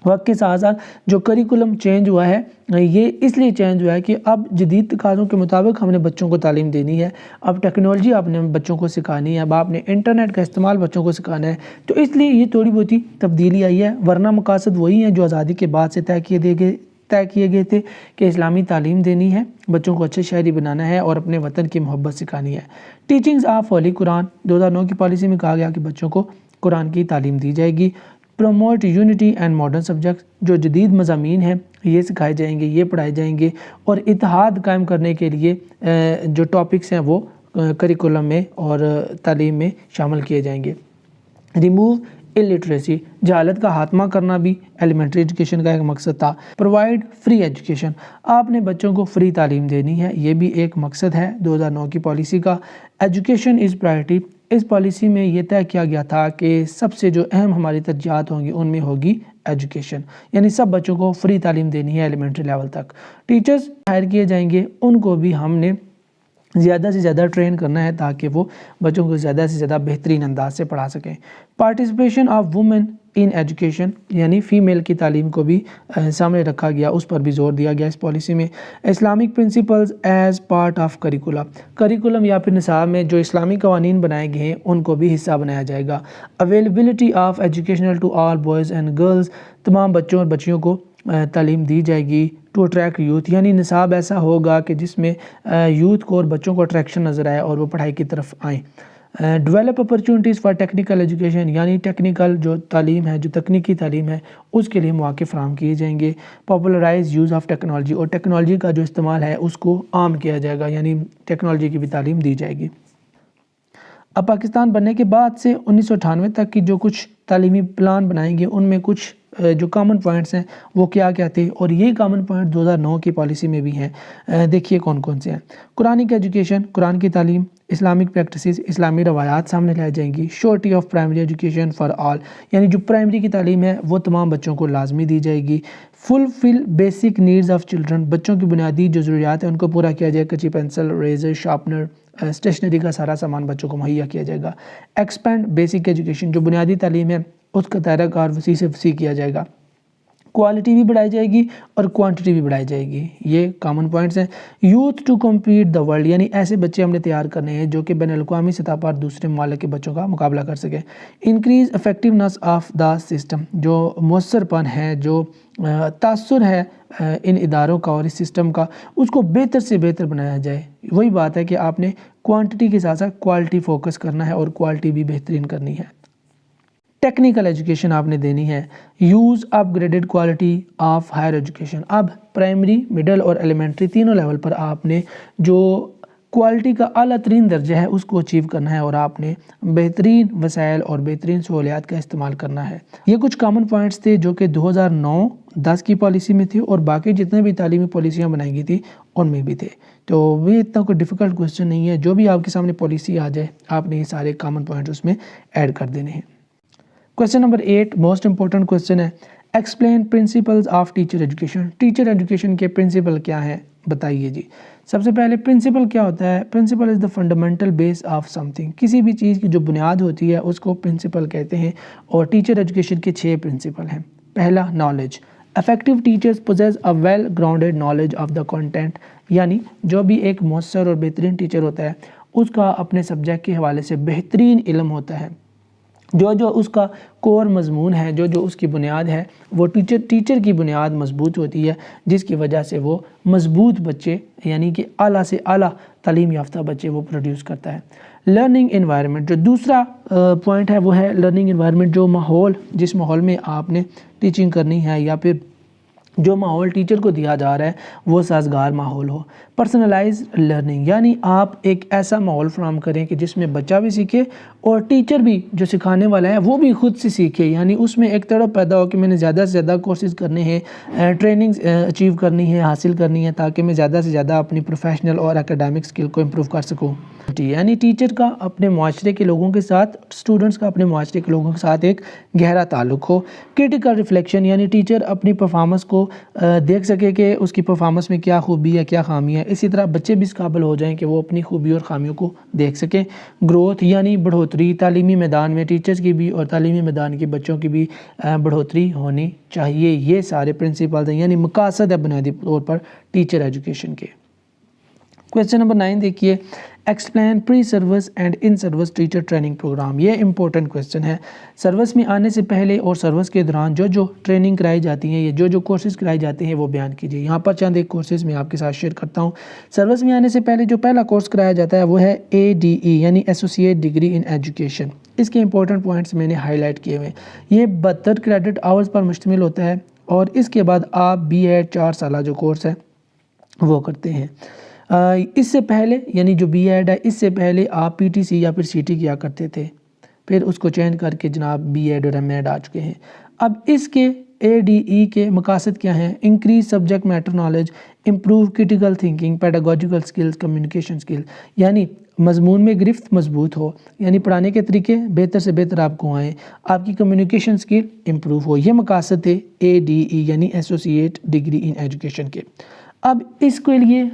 وقت کے ساتھ ساتھ جو کریکولم چینج ہوا ہے، یہ اس لیے چینج ہوا ہے کہ اب جدید تقاضوں کے مطابق ہم نے بچوں کو تعلیم دینی ہے، اب ٹیکنالوجی آپ نے بچوں کو سکھانی ہے، اب آپ نے انٹرنیٹ کا استعمال بچوں کو سکھانا ہے، تو اس لیے یہ تھوڑی بہت تبدیلی آئی ہے، ورنہ مقاصد وہی ہیں جو آزادی کے بعد سے طے کیے گئے تھے کہ اسلامی تعلیم دینی ہے، بچوں کو اچھے شہری بنانا ہے اور اپنے وطن کی محبت سکھانی ہے۔ ٹیچنگز آف ہولی قرآن، 2009 کی پالیسی میں کہا گیا کہ بچوں کو قرآن کی تعلیم دی جائے گی۔ Promote unity and modern subject, جو جدید مضامین ہیں یہ سکھائے جائیں گے، یہ پڑھائے جائیں گے، اور اتحاد قائم کرنے کے لیے جو ٹاپکس ہیں وہ کریکولم میں اور تعلیم میں شامل کیے جائیں گے۔ ریموو الٹریسی، جہالت کا خاتمہ کرنا بھی ایلیمنٹری ایجوکیشن کا ایک مقصد تھا۔ پرووائڈ فری ایجوکیشن، آپ نے بچوں کو فری تعلیم دینی ہے، یہ بھی ایک مقصد ہے 2009 کی پالیسی کا۔ ایجوکیشن از پرائرٹی، اس پالیسی میں یہ طے کیا گیا تھا کہ سب سے جو اہم ہماری ترجیحات ہوں گی ان میں ہوگی ایجوکیشن، یعنی سب بچوں کو فری تعلیم دینی ہے ایلیمنٹری لیول تک۔ ٹیچرز ہائر کیے جائیں گے، ان کو بھی ہم نے زیادہ سے زیادہ ٹرین کرنا ہے تاکہ وہ بچوں کو زیادہ سے زیادہ بہترین انداز سے پڑھا سکیں۔ Participation of women in education, یعنی فیمیل کی تعلیم کو بھی سامنے رکھا گیا، اس پر بھی زور دیا گیا اس پالیسی میں۔ Islamic principles as part of curriculum یا پھر نصاب میں جو اسلامی قوانین بنائے گئے ہیں ان کو بھی حصہ بنایا جائے گا۔ Availability of educational to all boys and girls, تمام بچوں اور بچیوں کو تعلیم دی جائے گی۔ ٹو اٹریکٹ یوتھ، یعنی نصاب ایسا ہوگا کہ جس میں یوتھ کو اور بچوں کو اٹریکشن نظر آئے اور وہ پڑھائی کی طرف آئیں۔ Develop opportunities for technical education, یعنی ٹیکنیکل جو تعلیم ہے، جو تکنیکی تعلیم ہے، اس کے لیے مواقع فراہم کیے جائیں گے۔ پاپولرائز یوز آف ٹیکنالوجی، اور ٹیکنالوجی کا جو استعمال ہے اس کو عام کیا جائے گا، یعنی ٹیکنالوجی کی بھی تعلیم دی جائے گی۔ اب پاکستان بننے کے بعد سے 1998 تک کی جو کچھ تعلیمی پلان بنائیں گے ان میں کچھ جو کامن پوائنٹس ہیں وہ کیا تھے، اور یہ کامن پوائنٹ 2009 کی پالیسی میں بھی ہیں۔ دیکھیے کون سے ہیں۔ قرآنک ایجوکیشن، قرآن کی تعلیم۔ اسلامک پریکٹسز، اسلامی روایات سامنے لائی جائیں گی۔ Surety of primary education for all, یعنی جو پرائمری کی تعلیم ہے وہ تمام بچوں کو لازمی دی جائے گی۔ فل بیسک نیڈز آف چلڈرن، بچوں کی بنیادی جو ضروریات ہیں ان کو پورا کیا جائے، کچی پینسل، ریزر، شارپنر، اسٹیشنری کا سارا سامان بچوں کو مہیا کیا جائے گا۔ ایکسپینڈ بیسک ایجوکیشن، جو بنیادی تعلیم ہے اس کا دائرہ کار وسیع سے وسیع کیا جائے گا۔ کوالٹی بھی بڑھائی جائے گی اور کوانٹٹی بھی بڑھائی جائے گی، یہ کامن پوائنٹس ہیں۔ Youth to compete the world, یعنی ایسے بچے ہم نے تیار کرنے ہیں جو کہ بین الاقوامی سطح پر دوسرے ممالک کے بچوں کا مقابلہ کر سکیں۔ Increase effectiveness of the system, جو مؤثر پن ہے، جو تاثر ہے ان اداروں کا اور اس سسٹم کا، اس کو بہتر سے بہتر بنایا جائے۔ وہی بات ہے کہ آپ نے کوانٹٹی کے ساتھ ساتھ کوالٹی فوکس کرنا ہے اور کوالٹی بھی بہترین کرنی ہے۔ ٹیکنیکل ایجوکیشن آپ نے دینی ہے۔ Use upgraded quality of higher education, اب پرائمری، مڈل اور ایلیمنٹری تینوں لیول پر آپ نے جو کوالٹی کا اعلیٰ ترین درجہ ہے اس کو اچیو کرنا ہے، اور آپ نے بہترین وسائل اور بہترین سہولیات کا استعمال کرنا ہے۔ یہ کچھ کامن پوائنٹس تھے جو کہ 2009 2010 کی پالیسی میں تھے اور باقی جتنے بھی تعلیمی پالیسیاں بنائی گئی تھی ان میں بھی تھے. تو یہ اتنا کوئی ڈیفیکلٹ کویسچن نہیں ہے, جو بھی آپ کے سامنے پالیسی آ جائے آپ نے یہ سارے کامن پوائنٹس اس میں ایڈ کر دینے ہیں. Question number 8 most important question ہے, explain principles of teacher education. Teacher education کے پرنسپل کیا ہیں بتائیے جی. سب سے پہلے پرنسپل کیا ہوتا ہے؟ Principal is the fundamental base of some thing. کسی بھی چیز کی جو بنیاد ہوتی ہے اس کو پرنسپل کہتے ہیں, اور ٹیچر ایجوکیشن کے 6 پرنسپل ہیں. پہلا knowledge. Effective teachers possess a well grounded knowledge of the content. یعنی جو بھی ایک مؤثر اور بہترین ٹیچر ہوتا ہے اس کا اپنے سبجیکٹ کے حوالے سے بہترین علم ہوتا ہے. جو اس کا کور مضمون ہے, جو اس کی بنیاد ہے, وہ ٹیچر کی بنیاد مضبوط ہوتی ہے, جس کی وجہ سے وہ مضبوط بچے یعنی کہ اعلیٰ سے اعلیٰ تعلیم یافتہ بچے وہ پروڈیوس کرتا ہے. Learning environment. جو دوسرا پوائنٹ ہے وہ ہے لرننگ انوائرمنٹ. جو ماحول, جس ماحول میں آپ نے ٹیچنگ کرنی ہے یا پھر جو ماحول ٹیچر کو دیا جا رہا ہے وہ سازگار ماحول ہو. Personalise learning. یعنی آپ ایک ایسا ماحول فراہم کریں کہ جس میں بچہ بھی سیکھے اور ٹیچر بھی جو سکھانے والا ہے وہ بھی خود سے سیکھے. یعنی اس میں ایک تڑپ پیدا ہو کہ میں نے زیادہ سے زیادہ کورسز کرنے ہیں, ٹریننگز اچیو کرنی ہے, حاصل کرنی ہے, تاکہ میں زیادہ سے زیادہ اپنی پروفیشنل اور اکیڈمک اسکل کو امپروو کر سکوں. یعنی ٹیچر کا اپنے معاشرے کے لوگوں کے ساتھ, اسٹوڈنٹس کا اپنے معاشرے کے لوگوں کے ساتھ ایک گہرا تعلق ہو. Critical reflection. یعنی ٹیچر اپنی پرفارمنس کو دیکھ سکے کہ اس کی پرفارمنس میں کیا خوبی ہے کیا خامی ہے. اسی طرح بچے بھی اس قابل ہو جائیں کہ وہ اپنی خوبی اور خامیوں کو دیکھ سکیں. گروتھ یعنی بڑھوتری. تعلیمی میدان میں ٹیچرز کی بھی اور تعلیمی میدان کے بچوں کی بھی بڑھوتری ہونی چاہیے. یہ سارے پرنسپل ہیں, یعنی مقاصد ہے بنیادی طور پر ٹیچر ایجوکیشن کے. کویسچن نمبر 9 دیکھیے, explain pre service and in service teacher training program. یہ امپورٹنٹ کویسچن ہے. سروس میں آنے سے پہلے اور سروس کے دوران جو ٹریننگ کرائی جاتی ہیں یا جو کورسز کرائے جاتے ہیں وہ بیان کیجیے. یہاں پر چند ایک کورسز میں آپ کے ساتھ شیئر کرتا ہوں. سروس میں آنے سے پہلے جو پہلا کورس کرایا جاتا ہے وہ ہے ADE یعنی ایسوسیٹ ڈگری ان ایجوکیشن. اس کے امپورٹنٹ پوائنٹس میں نے ہائی لائٹ کیے ہوئے. یہ 72 کریڈٹ آورز پر مشتمل ہوتا ہے, اور اس کے بعد آپ B.Ed 4 سالہ جو کورس ہے وہ کرتے ہیں. اس سے پہلے یعنی جو B.Ed ہے اس سے پہلے آپ PTC یا پھر CT کیا کرتے تھے, پھر اس کو چینج کر کے جناب B.Ed اور M.Ed آ چکے ہیں. اب اس کے ADE کے مقاصد کیا ہیں؟ Increase subject matter knowledge, improve critical thinking, pedagogical skills, communication skill. یعنی مضمون میں گرفت مضبوط ہو, یعنی پڑھانے کے طریقے بہتر سے بہتر آپ کو آئیں, آپ کی کمیونیکیشن سکل امپروو ہو. یہ مقاصد تھے ADE یعنی ایسوسیٹ ڈگری ان ایجوکیشن کے. اب اس کے لیے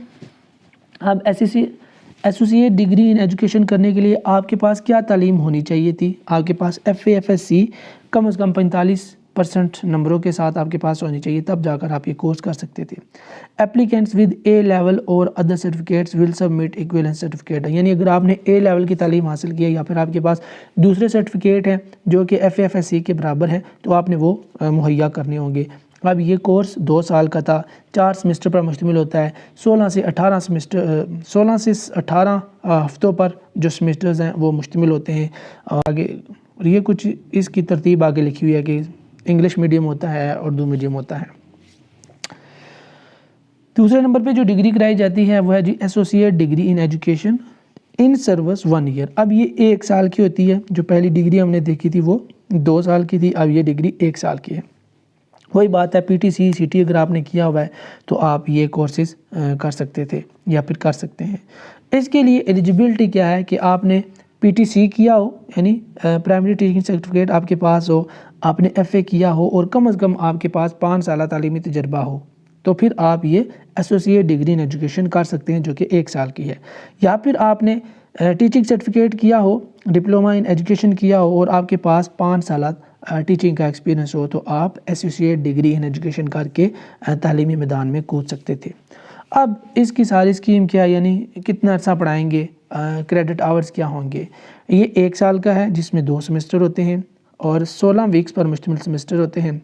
اب ایسوسیٹ ڈگری ان ایجوکیشن کرنے کے لیے آپ کے پاس کیا تعلیم ہونی چاہیے تھی؟ آپ کے پاس FA FSC کم از کم 45% نمبروں کے ساتھ آپ کے پاس ہونی چاہیے, تب جا کر آپ یہ کورس کر سکتے تھے. اپلیکینٹس ود A لیول اور ادر سرٹیفکیٹس ول سبمٹ ایکویلنس سرٹیفکیٹ. یعنی اگر آپ نے A لیول کی تعلیم حاصل کی ہے یا پھر آپ کے پاس دوسرے سرٹیفکیٹ ہیں جو کہ FA FSC کے برابر ہیں تو آپ نے وہ مہیا کرنے ہوں گے. اب یہ کورس 2 سال کا تھا, 4 سمسٹر پر مشتمل ہوتا ہے. 16 سے 18 ہفتوں پر جو سمسٹرز ہیں وہ مشتمل ہوتے ہیں. آگے یہ کچھ اس کی ترتیب آگے لکھی ہوئی ہے کہ انگلش میڈیم ہوتا ہے, اردو میڈیم ہوتا ہے. دوسرے نمبر پہ جو ڈگری کرائی جاتی ہے وہ ہے جی associate degree in education in service 1 year. اب یہ 1 سال کی ہوتی ہے. جو پہلی ڈگری ہم نے دیکھی تھی وہ 2 سال کی تھی, اب یہ ڈگری 1 سال کی ہے. وہی بات ہے PTC CT اگر آپ نے کیا ہوا ہے تو آپ یہ کورسز کر سکتے تھے یا پھر کر سکتے ہیں. اس کے لیے ایلیجبلٹی کیا ہے کہ آپ نے PTC کیا ہو یعنی پرائمری ٹیچنگ سرٹیفکیٹ آپ کے پاس ہو, آپ نے FA کیا ہو اور کم از کم آپ کے پاس 5 سالہ تعلیمی تجربہ ہو, تو پھر آپ یہ ایسوسیٹ ڈگری ان ایجوکیشن کر سکتے ہیں جو کہ 1 سال کی ہے. یا پھر آپ نے ٹیچنگ سرٹیفکیٹ کیا ہو, ڈپلومہ ان ایجوکیشن کیا ہو اور آپ کے پاس 5 سالہ ٹیچنگ کا ایکسپیرینس ہو, تو آپ ایسوسیٹ ڈگری ان ایجوکیشن کر کے تعلیمی میدان میں کود سکتے تھے. اب اس کی ساری اسکیم کیا یعنی کتنا عرصہ پڑھائیں گے, کریڈٹ آورز کیا ہوں گے. یہ 1 سال کا ہے جس میں 2 سمسٹر ہوتے ہیں اور 16 ویکس پر مشتمل سمسٹر ہوتے ہیں.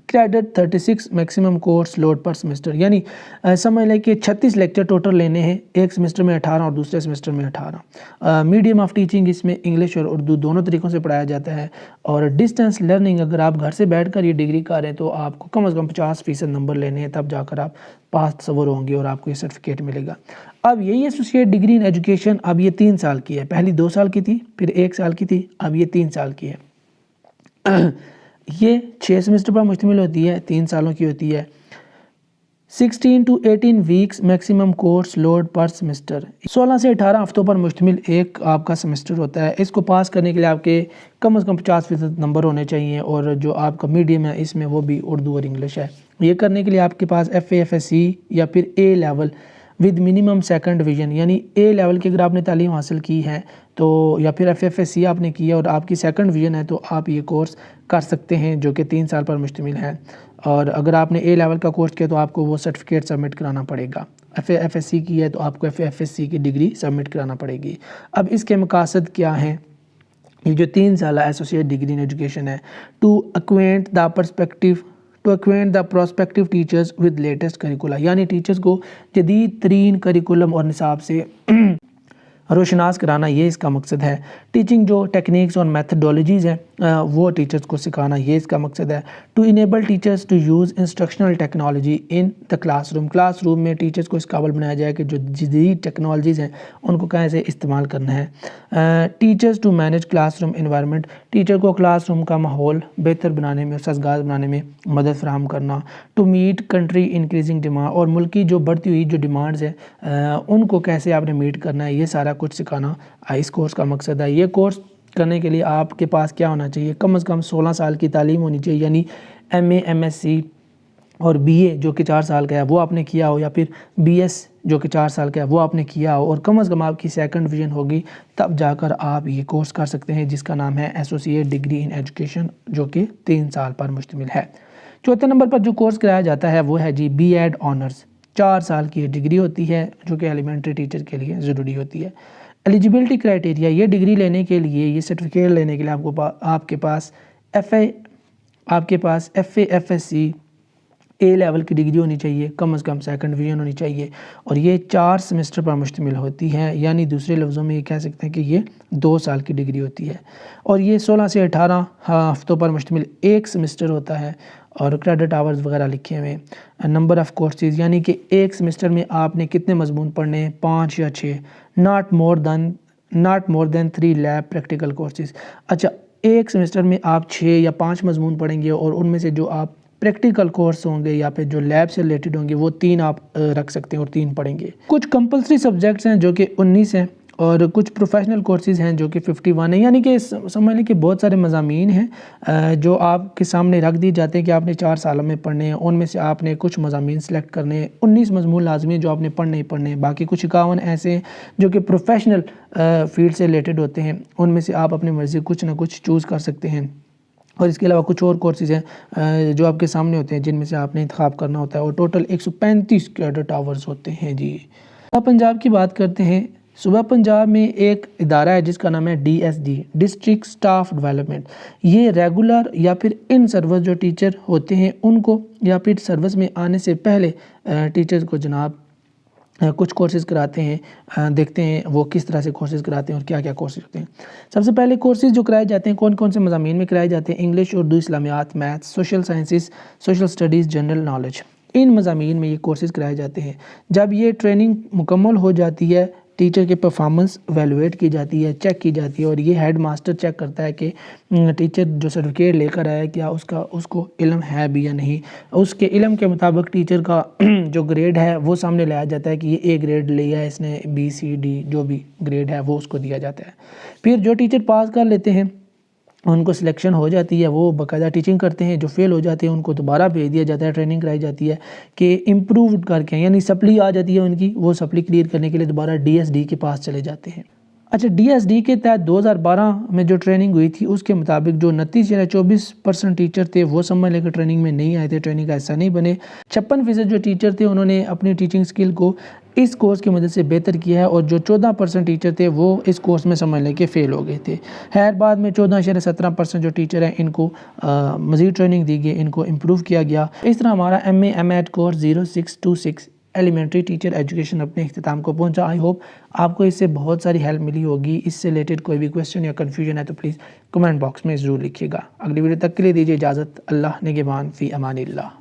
Credit 36 maximum course load per semester, یعنی سمجھ لیں کہ 36 لیکچر ٹوٹل لینے ہیں, ایک سمسٹر میں 18 اور دوسرے سمسٹر میں 18. میڈیم آف ٹیچنگ اس میں انگلش اور اردو دونوں طریقوں سے پڑھایا جاتا ہے. اور ڈسٹینس لرننگ اگر آپ گھر سے بیٹھ کر یہ ڈگری کر رہے ہیں تو آپ کو کم از کم 50% نمبر لینے ہیں, تب جا کر آپ پاس تصور ہوں گے اور آپ کو یہ سرٹیفکیٹ ملے گا. اب یہی ایسوسیٹ ڈگری ان ایجوکیشن اب یہ 3 سال کی ہے. پہلی 2 سال کی تھی, پھر 1 سال کی تھی, اب یہ 3 سال کی ہے. یہ 6 سمسٹر پر مشتمل ہوتی ہے، 3 سالوں کی ہوتی ہے۔ 16 to 18 weeks maximum course load per semester, 16 سے 18 ہفتوں پر مشتمل ایک آپ کا سمسٹر ہوتا ہے۔ اس کو پاس کرنے کے لیے آپ کے کم از کم 50% نمبر ہونے چاہیے، اور جو آپ کا میڈیم ہے اس میں وہ بھی اردو اور انگلش ہے۔ یہ کرنے کے لیے آپ کے پاس FA/FSC یا پھر A level with minimum second division, یعنی A لیول کی اگر آپ نے تعلیم حاصل کی ہے تو، یا پھر FA/FSC آپ نے کیا اور آپ کی سیکنڈ ڈویژن ہے، تو آپ یہ کورس کر سکتے ہیں جو کہ 3 سال پر مشتمل ہے۔ اور اگر آپ نے A لیول کا کورس کیا تو آپ کو وہ سرٹیفکیٹ سبمٹ کرانا پڑے گا۔ FA/FSC کی ہے تو آپ کو FA/FSC کی ڈگری سبمٹ کرانا پڑے گی۔ اب اس کے مقاصد کیا ہیں؟ یہ جو 3 سالہ ایسوسیٹ ڈگری ان ایجوکیشن ہے، to acquaint the prospective teachers with latest curricula, یعنی ٹیچرز کو جدید ترین کریکولم اور نصاب سے روشناس کرانا، یہ اس کا مقصد ہے۔ ٹیچنگ جو ٹیکنیکس اور میتھڈولوجیز ہیں وہ ٹیچرز کو سکھانا، یہ اس کا مقصد ہے۔ To enable teachers to use instructional technology in the classroom میں ٹیچرز کو اس قابل بنایا جائے کہ جو جدید ٹیکنالوجیز ہیں ان کو کیسے استعمال کرنا ہے۔ Teachers to manage classroom environment, teacher کو کلاس روم کا ماحول بہتر بنانے میں اور سازگار بنانے میں مدد فراہم کرنا۔ To meet country increasing demand, اور ملکی جو بڑھتی ہوئی جو ڈیمانڈز ہیں ان کو کیسے آپ نے میٹ کرنا ہے، یہ سارا کچھ سکھانا اس کورس کا مقصد ہے۔ یہ کورس کرنے کے لیے آپ کے پاس کیا ہونا چاہیے؟ کم از کم 16 سال کی تعلیم ہونی چاہیے، یعنی MA MSc اور BA جو کہ 4 سال کا ہے وہ آپ نے کیا ہو، یا پھر BS جو کہ 4 سال کا ہے وہ آپ نے کیا ہو، اور کم از کم آپ کی سیکنڈ ڈویژن ہوگی، تب جا کر آپ یہ کورس کر سکتے ہیں جس کا نام ہے ایسوسیٹ ڈگری ان ایجوکیشن، جو کہ 3 سال پر مشتمل ہے۔ چوتھے نمبر پر جو کورس کرایا جاتا ہے وہ ہے جی B.Ed آنرز، 4 سال کی ڈگری ہوتی ہے جو کہ ایلیمنٹری ٹیچر کے لیے ضروری ہوتی ہے۔ ایلیجیبلٹی کرائٹیریا، یہ ڈگری لینے کے لیے، یہ سرٹیفکیٹ لینے کے لیے آپ کے پاس FA/FSC A لیول کی ڈگری ہونی چاہیے، کم از کم سیکنڈ ڈویژن ہونی چاہیے، اور یہ 4 سمسٹر پر مشتمل ہوتی ہے، یعنی دوسرے لفظوں میں یہ کہہ سکتے ہیں کہ یہ 2 سال کی ڈگری ہوتی ہے، اور یہ 16 سے 18 ہفتوں پر مشتمل ایک سمسٹر ہوتا ہے، اور کریڈٹ آورز وغیرہ لکھے ہوئے ہیں۔ نمبر آف کورسز، یعنی کہ ایک سمسٹر میں آپ نے کتنے مضمون پڑھنے ہیں، 5 یا 6، not more than 3 lab practical courses. اچھا، ایک سمسٹر میں آپ 6 یا 5 مضمون پڑھیں گے، اور ان میں سے جو آپ پریکٹیکل کورس ہوں گے یا پھر جو لیب سے ریلیٹڈ ہوں گے وہ 3 آپ رکھ سکتے ہیں اور 3 پڑھیں گے۔ کچھ کمپلسری سبجیکٹس ہیں جو کہ 19 ہیں، اور کچھ پروفیشنل کورسز ہیں جو کہ 51 ہیں، یعنی کہ سمجھ لیں کہ بہت سارے مضامین ہیں جو آپ کے سامنے رکھ دی جاتے ہیں کہ آپ نے 4 سالوں میں پڑھنے ہیں، ان میں سے آپ نے کچھ مضامین سلیکٹ کرنے ہیں۔ 19 مضمون لازمی ہیں جو آپ نے پڑھنے ہی پڑھنے ہیں، باقی کچھ 51 ایسے ہیں جو کہ پروفیشنل فیلڈ سے ریلیٹڈ ہوتے ہیں، ان میں سے آپ اپنی مرضی کچھ نہ کچھ چوز کر سکتے ہیں۔ اور اس کے علاوہ کچھ اور کورسز ہیں جو آپ کے سامنے ہوتے ہیں جن میں سے آپ نے انتخاب کرنا ہوتا ہے، اور ٹوٹل 135 کریڈٹ آورز ہوتے ہیں جی۔ صوبہ پنجاب کی بات کرتے ہیں۔ صوبہ پنجاب میں ایک ادارہ ہے جس کا نام ہے DSD، ڈسٹرکٹ اسٹاف ڈیولپمنٹ۔ یہ ریگولر یا پھر ان سروس جو ٹیچر ہوتے ہیں ان کو، یا پھر سروس میں آنے سے پہلے ٹیچرز کو جناب کچھ کورسز کراتے ہیں۔ دیکھتے ہیں وہ کس طرح سے کورسز کراتے ہیں اور کیا کیا کورسز ہوتے ہیں۔ سب سے پہلے کورسز جو کرائے جاتے ہیں کون کون سے مضامین میں کرائے جاتے ہیں؟ انگلش، اردو، اسلامیات، maths, social sciences, social studies, general knowledge, ان مضامین میں یہ کورسز کرائے جاتے ہیں۔ جب یہ ٹریننگ مکمل ہو جاتی ہے، ٹیچر کے پرفارمنس ایویلویٹ کی جاتی ہے، چیک کی جاتی ہے، اور یہ ہیڈ ماسٹر چیک کرتا ہے کہ ٹیچر جو سرٹیفکیٹ لے کر آیا کیا اس کو علم ہے بھی یا نہیں۔ اس کے علم کے مطابق ٹیچر کا جو گریڈ ہے وہ سامنے لایا جاتا ہے کہ یہ A گریڈ لیا ہے اس نے، B C D جو بھی گریڈ ہے وہ اس کو دیا جاتا ہے۔ پھر جو ٹیچر پاس کر لیتے ہیں ان کو سلیکشن ہو جاتی ہے، وہ باقاعدہ ٹیچنگ کرتے ہیں۔ جو فیل ہو جاتے ہیں ان کو دوبارہ بھیج دیا جاتا ہے، ٹریننگ کرائی جاتی ہے کہ امپروو کر کے، یعنی سپلی آ جاتی ہے ان کی، وہ سپلی کلیئر کرنے کے لیے دوبارہ DSD کے پاس چلے جاتے ہیں۔ اچھا، DSD کے تحت 2012 میں جو ٹریننگ ہوئی تھی اس کے مطابق جو 29% ٹیچر تھے وہ سمجھ لے کر ٹریننگ میں نہیں آئے تھے، ٹریننگ کا حصہ نہیں بنے۔ 56% جو ٹیچر تھے انہوں نے اپنی ٹیچنگ سکل کو اس کورس کی مدد سے بہتر کیا ہے، اور جو 14% ٹیچر تھے وہ اس کورس میں سمجھ لے کے فیل ہو گئے تھے۔ خیر، بعد میں 14.17% جو ٹیچر ہیں ان کو مزید ٹریننگ دی گئی، ان کو امپروو کیا گیا۔ اس طرح ہمارا MA MAD course 0626 elementary teacher education اپنے اختتام کو پہنچا۔ آئی ہوپ آپ کو اس سے بہت ساری ہیلپ ملی ہوگی۔ اس سے ریلیٹڈ کوئی بھی کویسچن یا کنفیوژن ہے تو پلیز کمنٹ باکس میں ضرور لکھیے گا۔ اگلی ویڈیو تک کے لیے دیجیے اجازت۔ اللہ نگہبان، فی امان اللہ۔